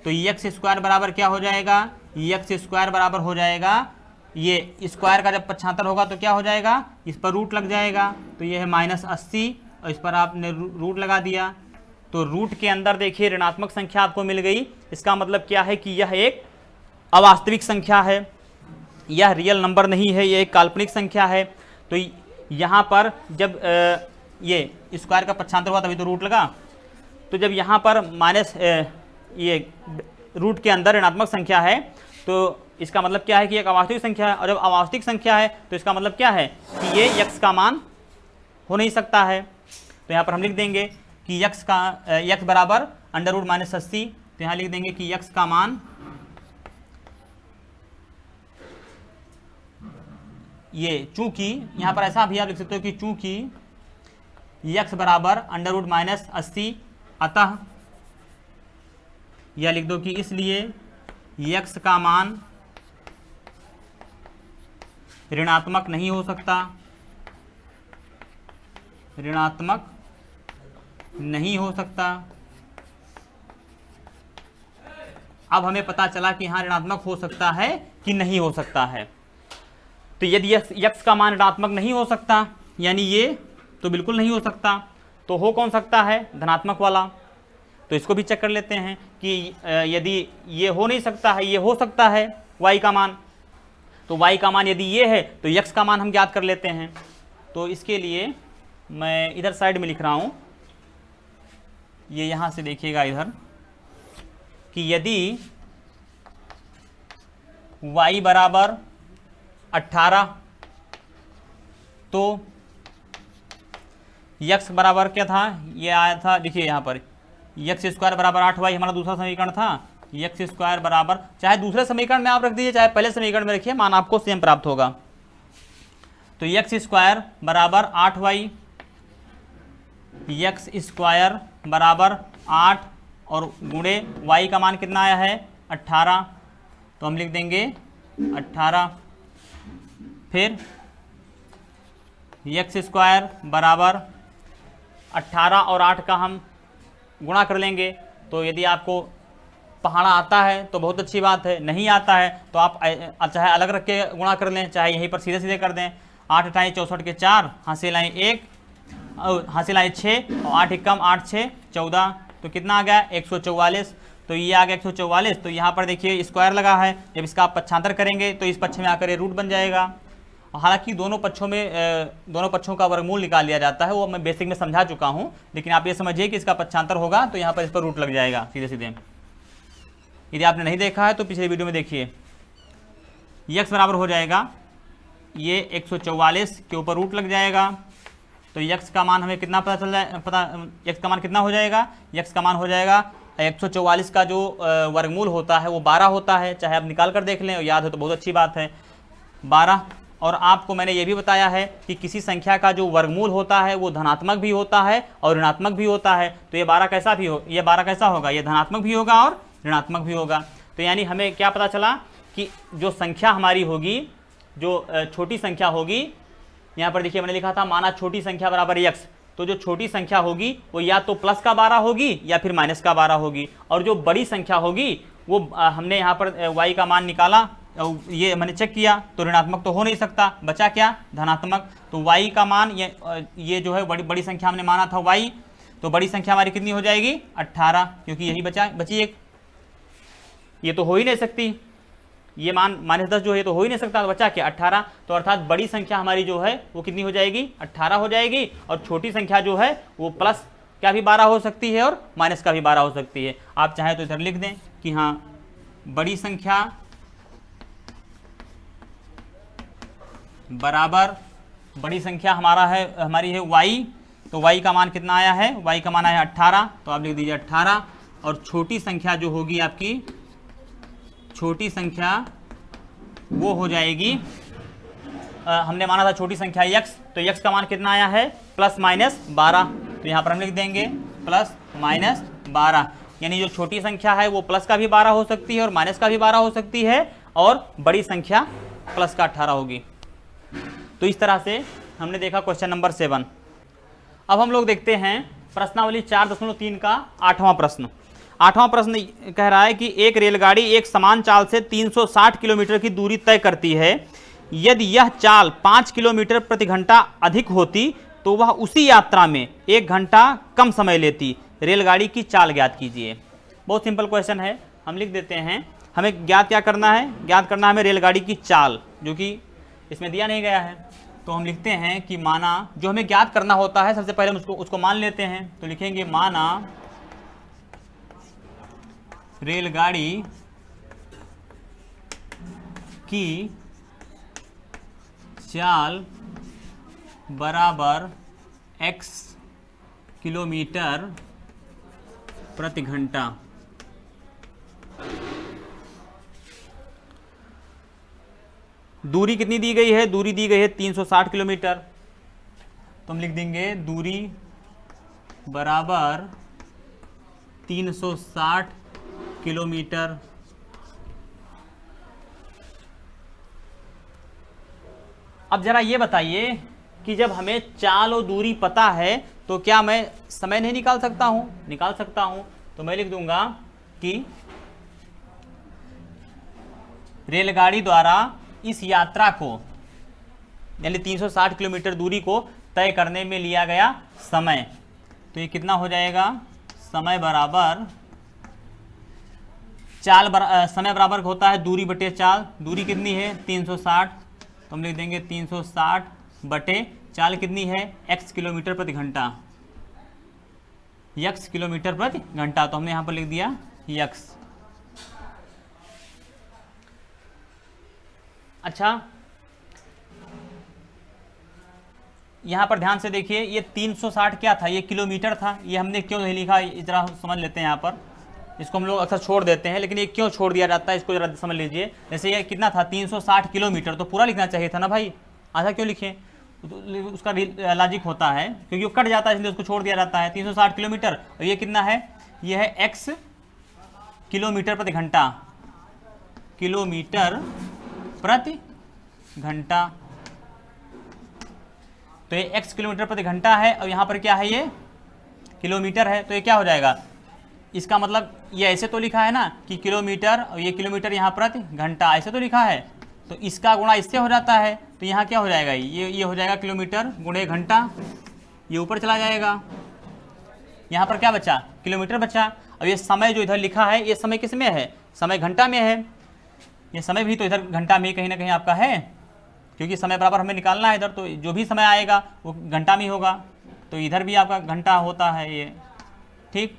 तो x² बराबर क्या हो जाएगा, x² बराबर हो जाएगा, ये स्क्वायर का जब 75 होगा तो क्या हो जाएगा, इस पर रूट लग जाएगा, तो ये है -80 और इस पर आपने रूट लगा दिया। तो रूट के अंदर देखिए ऋणात्मक संख्या आपको मिल गई। इसका मतलब क्या है कि यह एक अवास्तविक संख्या है, यह रियल नंबर नहीं है, यह एक काल्पनिक संख्या है। तो यहाँ पर जब ये स्क्वायर का 75 हुआ तभी तो रूट लगा, तो जब यहाँ पर ये रूट के अंदर ऋणात्मक संख्या है तो इसका मतलब क्या है कि एक अवास्तविक संख्या है, और जब अवास्तविक संख्या है तो इसका मतलब क्या है कि ये x का मान हो नहीं सकता है। तो यहाँ पर हम लिख देंगे कि x बराबर √-80। तो यहाँ लिख देंगे कि x का मान, ये चूंकि यहाँ पर ऐसा भी आप लिख सकते हो कि चूंकि x बराबर √-80, अतः यह लिख दो कि इसलिए x का मान ऋणात्मक नहीं हो सकता, ऋणात्मक नहीं हो सकता। अब हमें पता चला कि हाँ ऋणात्मक हो सकता है कि नहीं हो सकता है। तो यदि x का मान ऋणात्मक नहीं हो सकता, यानी ये तो बिल्कुल नहीं हो सकता, तो हो कौन सकता है, धनात्मक वाला। तो इसको भी चेक कर लेते हैं कि यदि ये हो नहीं सकता है, ये हो सकता है y का मान, तो y का मान यदि ये है तो x का मान हम ज्ञात कर लेते हैं। तो इसके लिए मैं इधर साइड में लिख रहा हूँ, ये यहाँ से देखिएगा इधर, कि यदि y बराबर 18, तो x बराबर क्या था, ये आया था, देखिए यहाँ पर x² बराबर 8y हमारा दूसरा समीकरण था, एक्स स्क्वायर बराबर, चाहे दूसरे समीकरण में आप रख दीजिए चाहे पहले समीकरण में रखिए, मान आपको सेम प्राप्त होगा। तो एक्स स्क्वायर बराबर 8y, एक्स स्क्वायर बराबर 8 और गुणे y का मान कितना आया है 18, तो हम लिख देंगे 18। फिर एक्स स्क्वायर बराबर 18 और 8 का हम गुणा कर लेंगे। तो यदि आपको पहाड़ा आता है तो बहुत अच्छी बात है, नहीं आता है तो आप चाहे अलग रख के गुणा कर लें, चाहे यहीं पर सीधे सीधे कर दें। 8 अठाई 64 के 4, हासिल आए 1, हासिल आए 6 और 8 एकम 8 6 14, तो कितना आ गया 144। तो ये आ गया 144। तो यहाँ पर देखिए स्क्वायर लगा है, जब इसका आप पक्षांतर करेंगे तो इस पक्ष में आकर ये रूट बन जाएगा। हालांकि दोनों पक्षों का वर्गमूल निकाल लिया जाता है, वो मैं बेसिक में समझा चुका हूँ, लेकिन आप ये समझिए कि इसका पक्षांतर होगा तो यहाँ पर इस पर रूट लग जाएगा सीधे सीधे। यदि आपने नहीं देखा है तो पिछले वीडियो में देखिए। x बराबर हो जाएगा ये 144 के ऊपर रूट लग जाएगा। तो x का मान हमें कितना पता चल जाए, x का मान कितना हो जाएगा, x का मान हो जाएगा 144 का जो वर्गमूल होता है वो 12 होता है, चाहे आप निकाल कर देख लें और याद हो तो बहुत अच्छी बात है 12। और आपको मैंने ये भी बताया है कि किसी संख्या का जो वर्गमूल होता है वो धनात्मक भी होता है और ऋणात्मक भी होता है। तो ये 12 कैसा होगा, ये धनात्मक भी होगा और ऋणात्मक भी होगा। तो यानी हमें क्या पता चला कि जो संख्या हमारी होगी, जो छोटी संख्या होगी, यहाँ पर देखिए मैंने लिखा था माना छोटी संख्या बराबर x, तो जो छोटी संख्या होगी वो या तो प्लस का 12 होगी या फिर माइनस का 12 होगी, और जो बड़ी संख्या होगी वो हमने यहाँ पर y का मान निकाला, ये मैंने चेक किया तो ऋणात्मक तो हो नहीं सकता, बचा क्या धनात्मक। तो y का मान ये जो है बड़ी संख्या हमने माना था y, तो बड़ी संख्या हमारी कितनी हो जाएगी 18, क्योंकि यही बची एक, ये तो हो ही नहीं सकती, ये मान -10 जो है तो हो ही नहीं सकता, तो बचा क्या 18। तो अर्थात बड़ी संख्या हमारी जो है वो कितनी हो जाएगी 18 हो जाएगी, और छोटी संख्या जो है वो प्लस क्या भी 12 हो सकती है और माइनस का भी 12 हो सकती है। आप चाहें तो इधर लिख दें कि हाँ बड़ी संख्या बराबर बड़ी संख्या हमारी है y, तो y का मान कितना आया है, y का मान आया है 18, तो आप लिख दीजिए 18। और छोटी संख्या जो होगी आपकी, छोटी संख्या वो हो जाएगी, हमने माना था छोटी संख्या x, तो x का मान कितना आया है +-12, तो यहाँ पर हम लिख देंगे +-12, यानी जो छोटी संख्या है वो प्लस का भी 12 हो सकती है और माइनस का भी 12 हो सकती है, और बड़ी संख्या प्लस का 18 होगी। तो इस तरह से हमने देखा क्वेश्चन नंबर 7। अब हम लोग देखते हैं प्रश्नावली 4.3 का 8वां प्रश्न। 8वां प्रश्न कह रहा है कि एक रेलगाड़ी एक समान चाल से 360 किलोमीटर की दूरी तय करती है। यदि यह चाल 5 किलोमीटर प्रति घंटा अधिक होती तो वह उसी यात्रा में 1 घंटा कम समय लेती। रेलगाड़ी की चाल ज्ञात कीजिए। बहुत सिंपल क्वेश्चन है, हम लिख देते हैं। हमें ज्ञात क्या करना है, ज्ञात करना है हमें रेलगाड़ी की चाल, जो कि इसमें दिया नहीं गया है। तो हम लिखते हैं कि माना, जो हमें ज्ञात करना होता है सबसे पहले हम उसको मान लेते हैं। तो लिखेंगे माना रेलगाड़ी की चाल बराबर x किलोमीटर प्रति घंटा। दूरी कितनी दी गई है, दूरी दी गई है 360 किलोमीटर, तो हम लिख देंगे दूरी बराबर 360 किलोमीटर। अब जरा ये बताइए कि जब हमें चाल और दूरी पता है तो क्या मैं समय नहीं निकाल सकता हूं? निकाल सकता हूं। तो मैं लिख दूंगा कि रेलगाड़ी द्वारा इस यात्रा को, यानी 360 किलोमीटर दूरी को तय करने में लिया गया समय, तो ये कितना हो जाएगा, समय बराबर समय बराबर होता है दूरी बटे चाल। दूरी कितनी है 360, तो हम लिख देंगे 360 बटे चाल कितनी है x किलोमीटर प्रति घंटा, x किलोमीटर प्रति घंटा, तो हमने यहाँ पर लिख दिया x। अच्छा, यहाँ पर ध्यान से देखिए, ये 360 क्या था, ये किलोमीटर था, ये हमने क्यों नहीं लिखा, जरा समझ लेते हैं। यहाँ पर इसको हम लोग अक्सर छोड़ देते हैं, लेकिन ये क्यों छोड़ दिया जाता है इसको जरा समझ लीजिए। जैसे ये कितना था 360 किलोमीटर, तो पूरा लिखना चाहिए था ना भाई, आधा क्यों लिखे? तो उसका लॉजिक होता है क्योंकि वो कट जाता है इसलिए उसको छोड़ दिया जाता है। 360 किलोमीटर और ये कितना है, ये है x किलोमीटर प्रति घंटा, किलोमीटर प्रति घंटा। तो ये x किलोमीटर प्रति घंटा है और यहाँ पर क्या है, ये किलोमीटर है। तो ये क्या हो जाएगा, इसका मतलब ये ऐसे तो लिखा है ना कि किलोमीटर और ये किलोमीटर यहाँ प्रति घंटा ऐसे तो लिखा है, तो इसका गुणा इससे हो जाता है। तो यहाँ क्या हो जाएगा, ये हो जाएगा किलोमीटर गुणे घंटा, ये ऊपर चला जाएगा। यहाँ पर क्या बचा, किलोमीटर बचा। अब ये समय जो इधर लिखा है ये समय किस में है, समय घंटा में है। ये समय भी तो इधर घंटा में कहीं ना कहीं आपका है, क्योंकि समय बराबर हमें निकालना है इधर, तो जो भी समय आएगा वो घंटा में होगा। तो इधर भी आपका घंटा होता है ये, ठीक।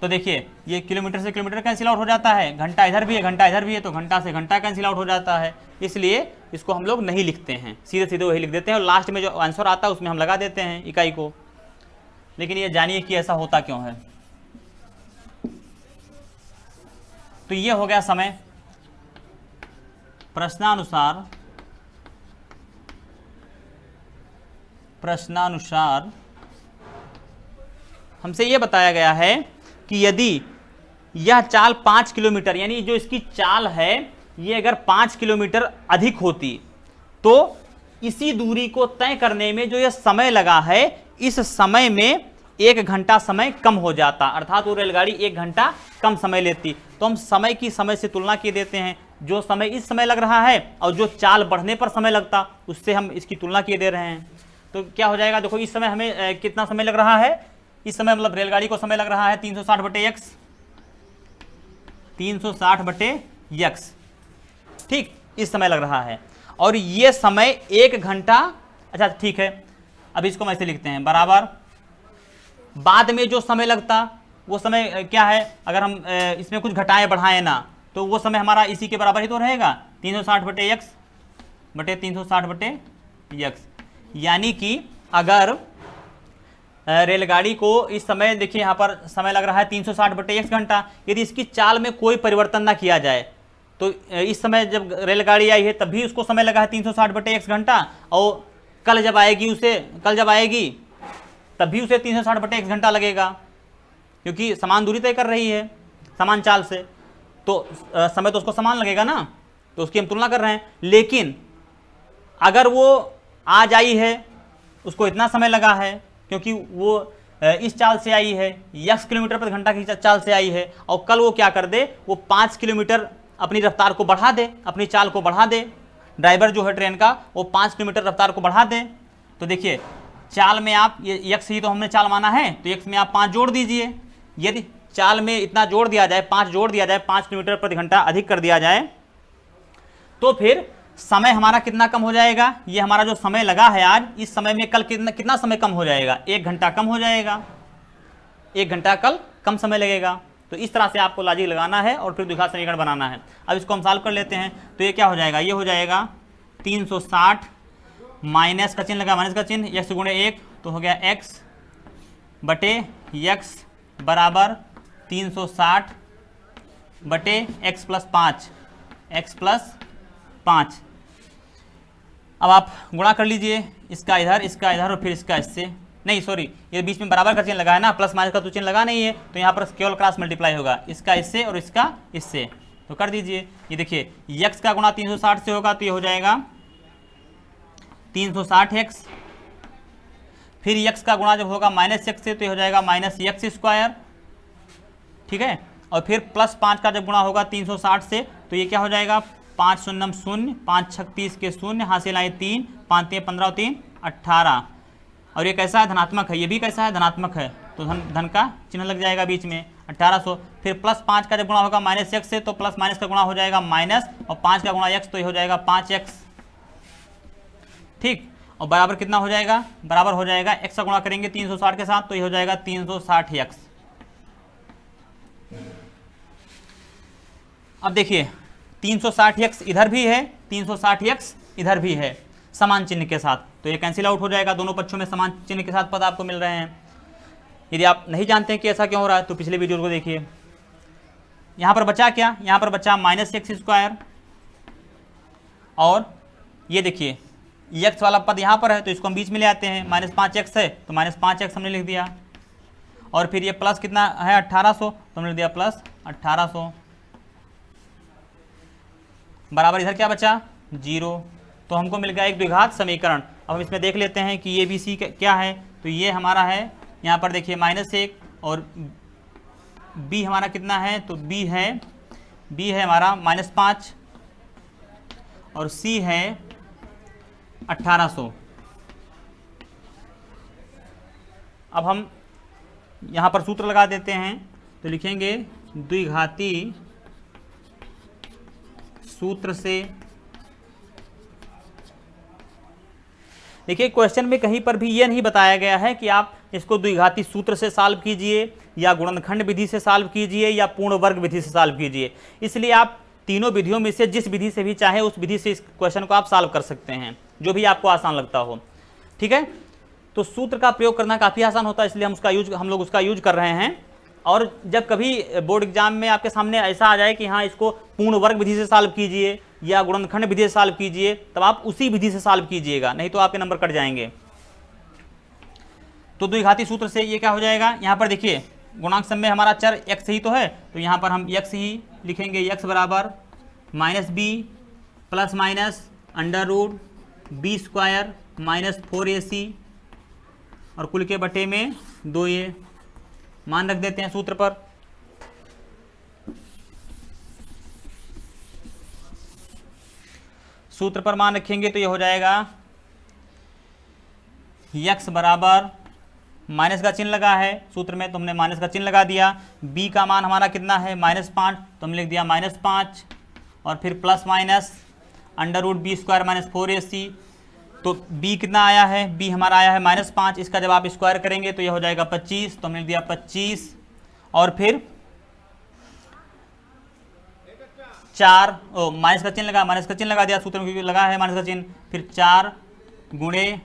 तो देखिए ये किलोमीटर से किलोमीटर कैंसिल आउट हो जाता है, घंटा इधर भी है घंटा इधर भी है, तो घंटा से घंटा कैंसिल आउट हो जाता है। इसलिए इसको हम लोग नहीं लिखते हैं, सीधे सीधे वही लिख देते हैं और लास्ट में जो आंसर आता है उसमें हम लगा देते हैं इकाई को। लेकिन ये जानिए कि ऐसा होता क्यों है। तो ये हो गया समय। प्रश्नानुसार हमसे ये बताया गया है कि यदि यह चाल 5 किलोमीटर, यानी जो इसकी चाल है ये अगर 5 किलोमीटर अधिक होती तो इसी दूरी को तय करने में जो यह समय लगा है इस समय में 1 घंटा समय कम हो जाता, अर्थात वो रेलगाड़ी 1 घंटा कम समय लेती। तो हम समय की समय से तुलना किए देते हैं, जो समय इस समय लग रहा है और जो चाल बढ़ने पर समय लगता उससे हम इसकी तुलना किए दे रहे हैं। तो क्या हो जाएगा, देखो इस समय हमें कितना समय लग रहा है, इस समय मतलब रेलगाड़ी को समय लग रहा है 360/x, 360/x, ठीक, इस समय लग रहा है। और ये समय 1 घंटा, अच्छा ठीक है, अब इसको हम ऐसे लिखते हैं, बराबर बाद में जो समय लगता वो समय क्या है, अगर हम इसमें कुछ घटाएं बढ़ाएं ना तो वो समय हमारा इसी के बराबर ही तो रहेगा, 360/x बटे 360/x। यानी कि अगर रेलगाड़ी को इस समय, देखिए यहाँ पर समय लग रहा है 360/x घंटा, यदि इसकी चाल में कोई परिवर्तन ना किया जाए तो इस समय जब रेलगाड़ी आई है तब भी उसको समय लगा है 360/x घंटा, और कल जब आएगी तब भी उसे 360/x घंटा लगेगा, क्योंकि समान दूरी तय कर रही है समान चाल से, तो समय तो उसको समान लगेगा ना, तो उसकी हम तुलना कर रहे हैं। लेकिन अगर वो आज आई है उसको इतना समय लगा है क्योंकि वो इस चाल से आई है, x किलोमीटर प्रति घंटा की चाल से आई है, और कल वो क्या कर दे, वो 5 किलोमीटर अपनी रफ्तार को बढ़ा दे, अपनी चाल को बढ़ा दे, ड्राइवर जो है ट्रेन का वो 5 किलोमीटर रफ्तार को बढ़ा दे। तो देखिए चाल में आप ये x ही तो हमने चाल माना है, तो x में आप 5 जोड़ दीजिए। यदि चाल में इतना जोड़ दिया जाए, 5 जोड़ दिया जाए, 5 किलोमीटर प्रति घंटा अधिक कर दिया जाए, तो फिर समय हमारा कितना कम हो जाएगा, ये हमारा जो समय लगा है आज, इस समय में कल कितना समय कम हो जाएगा, 1 घंटा कम हो जाएगा, 1 घंटा कल कम समय लगेगा। तो इस तरह से आपको लॉजिक लगाना है और फिर द्विघात समीकरण बनाना है। अब इसको हम सॉल्व कर लेते हैं। तो ये क्या हो जाएगा, ये हो जाएगा 360 माइनस का चिन्ह लगा, माइनस का चिन्ह, x गुणे 1, तो हो गया x बटे x बराबर 360/x प्लस 5। अब आप गुणा कर लीजिए, इसका इधर और फिर इसका इससे, नहीं सॉरी, ये बीच में बराबर का चिन्ह लगा है ना, प्लस माइनस का तो चिन्ह लगा नहीं है, तो यहाँ पर केवल क्रॉस मल्टीप्लाई होगा, इसका इससे और इसका इससे, तो कर दीजिए। ये देखिए x का गुणा 360 से होगा तो ये हो जाएगा 360x, फिर x का गुणा जब होगा -x से तो ये हो जाएगा -x², ठीक है, और फिर प्लस 5 का जब गुणा होगा 360 से तो ये क्या हो जाएगा 5 शून्यम 0, 5 छक 30 के 0, हासिल आए 3, 5 3 15 और 3 18, और ये कैसा है, धनात्मक है, ये भी कैसा है, धनात्मक है, तो धन का चिन्ह लग जाएगा बीच में 1800। फिर प्लस 5 का जब गुणा होगा -x से तो प्लस माइनस का गुणा हो जाएगा माइनस, और 5 का गुणा x तो ये हो जाएगा 5x, ठीक, और बराबर कितना हो जाएगा, बराबर हो जाएगा x का गुणा करेंगे 360 के साथ तो ये हो जाएगा 360x। अब देखिए 360x इधर भी है, 360x इधर भी है समान चिन्ह के साथ, तो ये कैंसिल आउट हो जाएगा, दोनों पक्षों में समान चिन्ह के साथ पद आपको मिल रहे हैं। यदि आप नहीं जानते हैं कि ऐसा क्यों हो रहा है तो पिछले वीडियो को देखिए। यहाँ पर बचा क्या, यहाँ पर बचा -x²। और ये देखिए x वाला पद यहाँ पर है तो इसको हम बीच में ले आते हैं, -5x है तो -5x हमने लिख दिया। और फिर ये प्लस कितना है 1800 तो हमने लिख दिया प्लस 1800 बराबर इधर क्या बचा 0। तो हमको मिल गया एक द्विघात समीकरण। अब हम इसमें देख लेते हैं कि ये बी सी क्या है। तो ये हमारा है, यहाँ पर देखिए -1 और b हमारा कितना है, तो b है हमारा -5 और c है 1800। अब हम यहाँ पर सूत्र लगा देते हैं तो लिखेंगे द्विघाती सूत्र से। देखिए क्वेश्चन में कहीं पर भी यह नहीं बताया गया है कि आप इसको द्विघाती सूत्र से सॉल्व कीजिए या गुणनखंड विधि से सॉल्व कीजिए या पूर्ण वर्ग विधि से सॉल्व कीजिए। इसलिए आप तीनों विधियों में से जिस विधि से भी चाहे उस विधि से इस क्वेश्चन को आप सॉल्व कर सकते हैं, जो भी आपको आसान लगता हो। ठीक है, तो सूत्र का प्रयोग करना काफ़ी आसान होता है, इसलिए हम लोग उसका यूज कर रहे हैं। और जब कभी बोर्ड एग्जाम में आपके सामने ऐसा आ जाए कि हाँ इसको पूर्ण वर्ग विधि से सॉल्व कीजिए या गुणनखंड विधि से सॉल्व कीजिए, तब आप उसी विधि से सॉल्व कीजिएगा, नहीं तो आपके नंबर कट जाएंगे। तो द्विघाती सूत्र से ये क्या हो जाएगा, यहाँ पर देखिए गुणांक सम में हमारा चर x ही तो है, तो यहाँ पर हम x ही लिखेंगे। x बराबर -b plus minus √b² -4ac और कुल के बटे में 2a मान रख देते हैं सूत्र पर। सूत्र पर मान रखेंगे तो ये हो जाएगा x बराबर माइनस का चिन्ह लगा है सूत्र में तो हमने माइनस का चिन्ह लगा दिया। b का मान हमारा कितना है -5 तो हमने लिख दिया -5 और फिर प्लस माइनस √b² -4ac। तो b कितना आया है, b हमारा आया है -5, इसका जब आप स्क्वायर करेंगे तो यह हो जाएगा 25 तो हमने लिख दिया 25 और फिर 4 माइनस का चिन्ह लगा दिया सूत्र में क्योंकि लगा है माइनस का चिन्ह। फिर 4 गुणे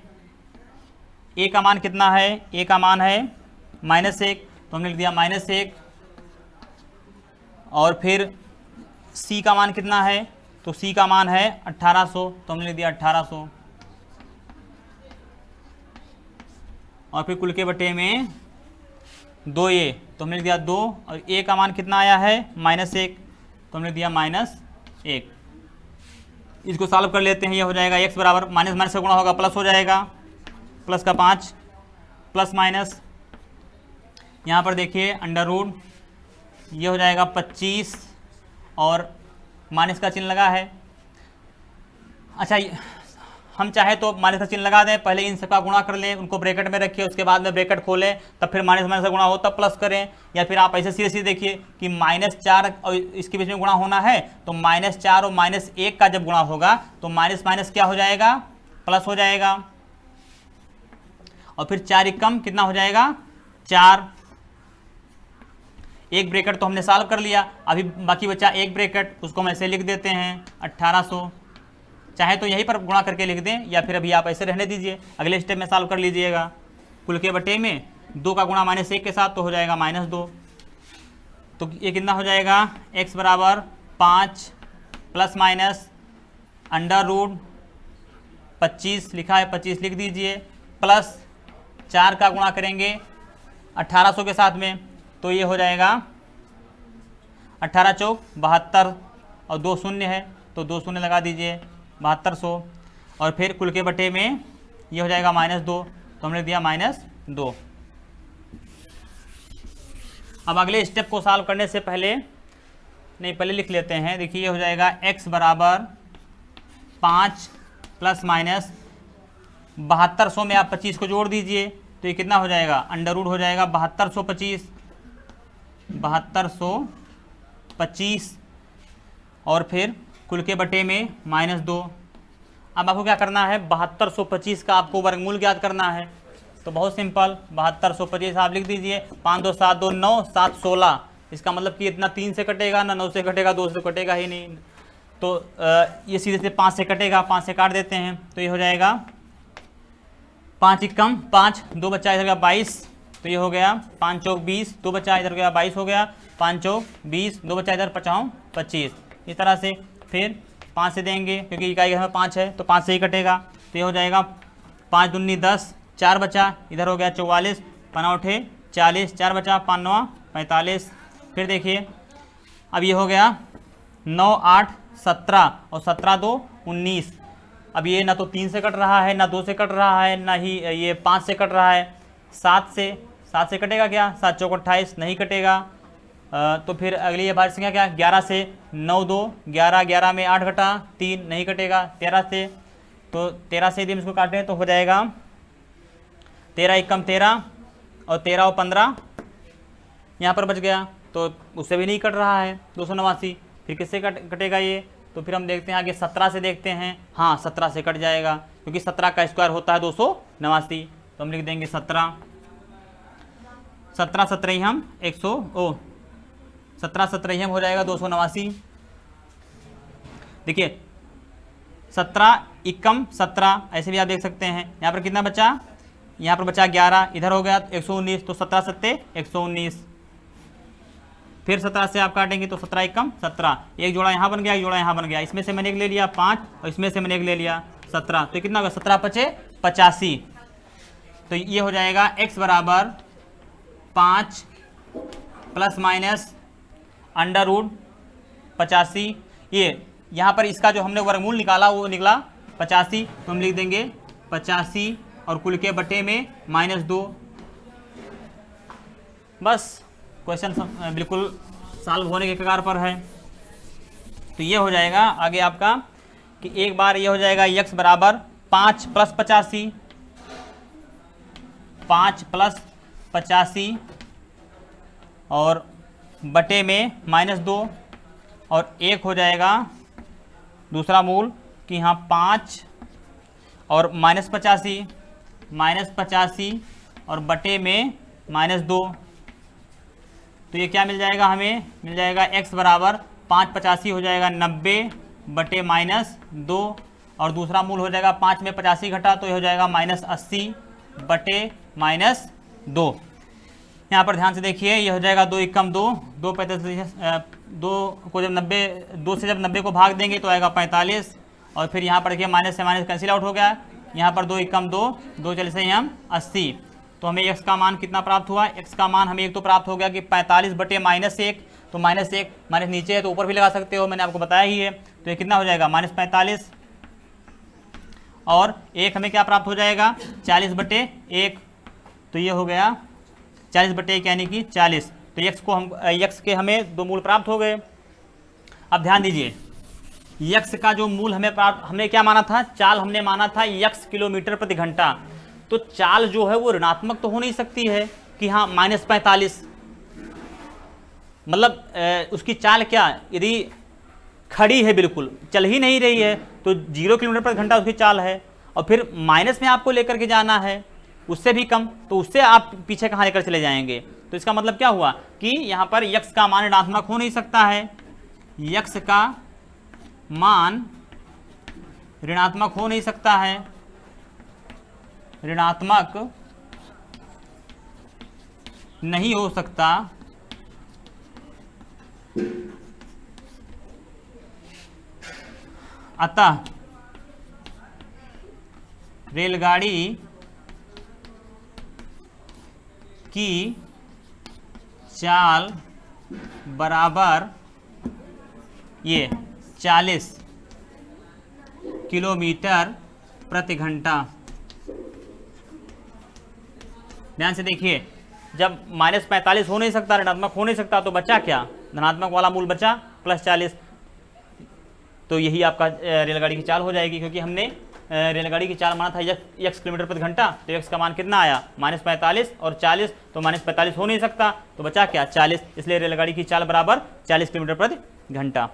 a का मान कितना है, a का मान है -1 तो हमने लिख दिया -1 और फिर c का मान कितना है, तो c का मान है 1800 तो हमने लिख दिया 1800 और फिर कुल के बटे में 2a तो हमने लिख दिया 2 और a का मान कितना आया है -1 तो हमने दिया -1। इसको सॉल्व कर लेते हैं, ये हो जाएगा x बराबर माइनस माइनस का गुणा होगा प्लस हो जाएगा, प्लस का 5 प्लस माइनस यहाँ पर देखिए √ ये हो जाएगा 25 और माइनस का चिन्ह लगा है। अच्छा हम चाहे तो माइनस का चिन्ह लगा दें, पहले इन सबका गुणा कर लें, उनको ब्रैकेट में रखिए, उसके बाद में ब्रैकेट खोलें, तब फिर माइनस माइनस का गुणा हो तब प्लस करें। या फिर आप ऐसे सीधे सीधे देखिए कि -4 और इसके बीच में गुणा होना है तो -4 और -1 का जब गुणा होगा तो माइनस माइनस क्या हो जाएगा, प्लस हो जाएगा। और फिर 4 कम कितना हो जाएगा 4। एक ब्रैकेट तो हमने सॉल्व कर लिया, अभी बाकी बचा एक ब्रैकेट, उसको हम ऐसे लिख देते हैं 1800। चाहे तो यहीं पर गुणा करके लिख दें या फिर अभी आप ऐसे रहने दीजिए, अगले स्टेप में सॉल्व कर लीजिएगा। कुल के बटे में 2 का गुणा -1 के साथ तो हो जाएगा -2। तो ये कितना हो जाएगा x बराबर 5 प्लस माइनस √25 लिखा है 25 लिख दीजिए, प्लस 4 का गुणा करेंगे 1800 के साथ में तो ये हो जाएगा 18 चौक 72 और 2 शून्य है तो 2 शून्य लगा दीजिए 7200 और फिर कुल के बटे में ये हो जाएगा -2 तो हमने दिया -2। अब अगले स्टेप को सॉल्व करने से पहले पहले लिख लेते हैं। देखिए ये हो जाएगा x बराबर 5 प्लस माइनस 7200 में आप 25 को जोड़ दीजिए तो ये कितना हो जाएगा √ हो जाएगा 7225 और फिर कुल के बटे में -2। अब आपको क्या करना है 7225 का आपको वर्गमूल ज्ञात करना है, तो बहुत सिंपल 7225 आप लिख दीजिए 5 2 7 2 9 7 16। इसका मतलब कि इतना 3 से कटेगा ना 9 से कटेगा 2 से कटेगा ही नहीं, तो ये सीधे से 5 से कटेगा, 5 से काट देते हैं तो ये हो जाएगा 5 कम 5 2 बच्चा इधर का 22 तो तो ये हो गया 5 चौक 20, 2 बचा इधर गया 22 हो गया, 5 चौक 20, 2 बचा इधर 5 25। इस तरह से फिर 5 से देंगे क्योंकि इकाई हमें 5 है तो 5 से ही कटेगा, तो ये हो जाएगा 5 दूनी 10, 4 बचा इधर हो गया 44, 5 उठे 40, 4 बचा 5 9 45। फिर देखिए अब ये हो गया 9 8 17 और 17 2 19। अब ये ना तो 3 से कट रहा है, ना 2 से कट रहा है, ना ही ये 5 से कट रहा है। 7 से कटेगा क्या? 7 चौक 28, नहीं कटेगा। तो फिर अगली ये भाज्य संख्या क्या? 11 से 9 2 11, 11 में 8 घटा 3, नहीं कटेगा। 13 से, तो 13 से यदि हम इसको काटें तो हो जाएगा 13 एकम 13 और 13 और 15 यहाँ पर बच गया, तो उससे भी नहीं कट रहा है 289। फिर किससे कटेगा ये? तो फिर हम देखते हैं आगे 17 से देखते हैं। हाँ 17 से कट जाएगा क्योंकि 17 का स्क्वायर होता है 289, तो हम लिख देंगे 17 17 ही हम 17 ही हम हो जाएगा 289। देखिए 17 एकम 17, ऐसे भी आप देख सकते हैं। यहाँ पर कितना बचा? यहाँ पर बचा 11, इधर हो गया 119, तो 17 सत्ते 119। फिर 17 से आप काटेंगे तो 17 एकम 17, एक जोड़ा यहाँ बन गया, एक जोड़ा यहाँ बन गया। इसमें से मैंने एक ले लिया 5 और इसमें से मैंने एक ले लिया 17, तो कितना होगा? 17 पचे 85। तो ये हो जाएगा x बराबर 5 प्लस माइनस अंडर रूट 85। ये यहाँ पर इसका जो हमने वर्गमूल निकाला वो निकला 85, तो हम लिख देंगे 85 और कुल के बटे में -2। बस क्वेश्चन बिल्कुल सॉल्व होने के कगार पर है। तो ये हो जाएगा आगे आपका कि एक बार ये हो जाएगा x बराबर 5 प्लस 85, 5 प्लस 85 और बटे में -2, और एक हो जाएगा दूसरा मूल कि यहाँ 5 और -85 और बटे में -2। तो ये क्या मिल जाएगा? हमें मिल जाएगा x बराबर 5 85 हो जाएगा 90 बटे -2, और दूसरा मूल हो जाएगा 5 में 85 घटा तो ये हो जाएगा -80 बटे -2। यहाँ पर ध्यान से देखिए, ये हो जाएगा 2 एकम 2, 2 45, 2 को जब 2 से जब 90 को भाग देंगे तो आएगा 45, और फिर यहाँ पर देखिए माइनस से माइनस कैंसिल आउट हो गया। यहाँ पर 2 एकम 2, 2 चले से हम 80, तो हमें x का मान कितना प्राप्त हुआ? x का मान हमें एक तो प्राप्त हो गया कि 45 बटे -1, तो -1 माइनस नीचे है तो ऊपर भी लगा सकते हो, मैंने आपको बताया ही है। तो ये कितना हो जाएगा? -45, और एक हमें क्या प्राप्त हो जाएगा? 40 बटे 1, तो ये हो गया 40 बटे 1 यानी कि 40। तो x के हमें 2 मूल प्राप्त हो गए। अब ध्यान दीजिए, x का जो मूल हमें प्राप्त, हमने क्या माना था? चाल हमने माना था x किलोमीटर प्रति घंटा। तो चाल जो है वो ऋणात्मक तो हो नहीं सकती है कि हाँ -45, मतलब उसकी चाल क्या, यदि खड़ी है बिल्कुल चल ही नहीं रही है तो 0 किलोमीटर प्रति घंटा उसकी चाल है, और फिर माइनस में आपको लेकर के जाना है उससे भी कम, तो उससे आप पीछे कहाँ लेकर चले जाएंगे? तो इसका मतलब क्या हुआ कि यहाँ पर x का मान ऋणात्मक हो नहीं सकता है, x का मान ऋणात्मक हो नहीं सकता है, ऋणात्मक नहीं हो सकता। अतः रेलगाड़ी की चाल बराबर ये 40 किलोमीटर प्रति घंटा। ध्यान से देखिए, जब -45 हो नहीं सकता, ऋणात्मक हो नहीं सकता, तो बचा क्या? धनात्मक वाला मूल बचा +40। तो यही आपका रेलगाड़ी की चाल हो जाएगी, क्योंकि हमने रेलगाड़ी की चाल माना था x किलोमीटर प्रति घंटा, तो x का मान कितना आया? -45 और 40, तो -45 हो नहीं सकता, तो बचा क्या? 40, इसलिए रेलगाड़ी की चाल बराबर 40 किलोमीटर प्रति घंटा।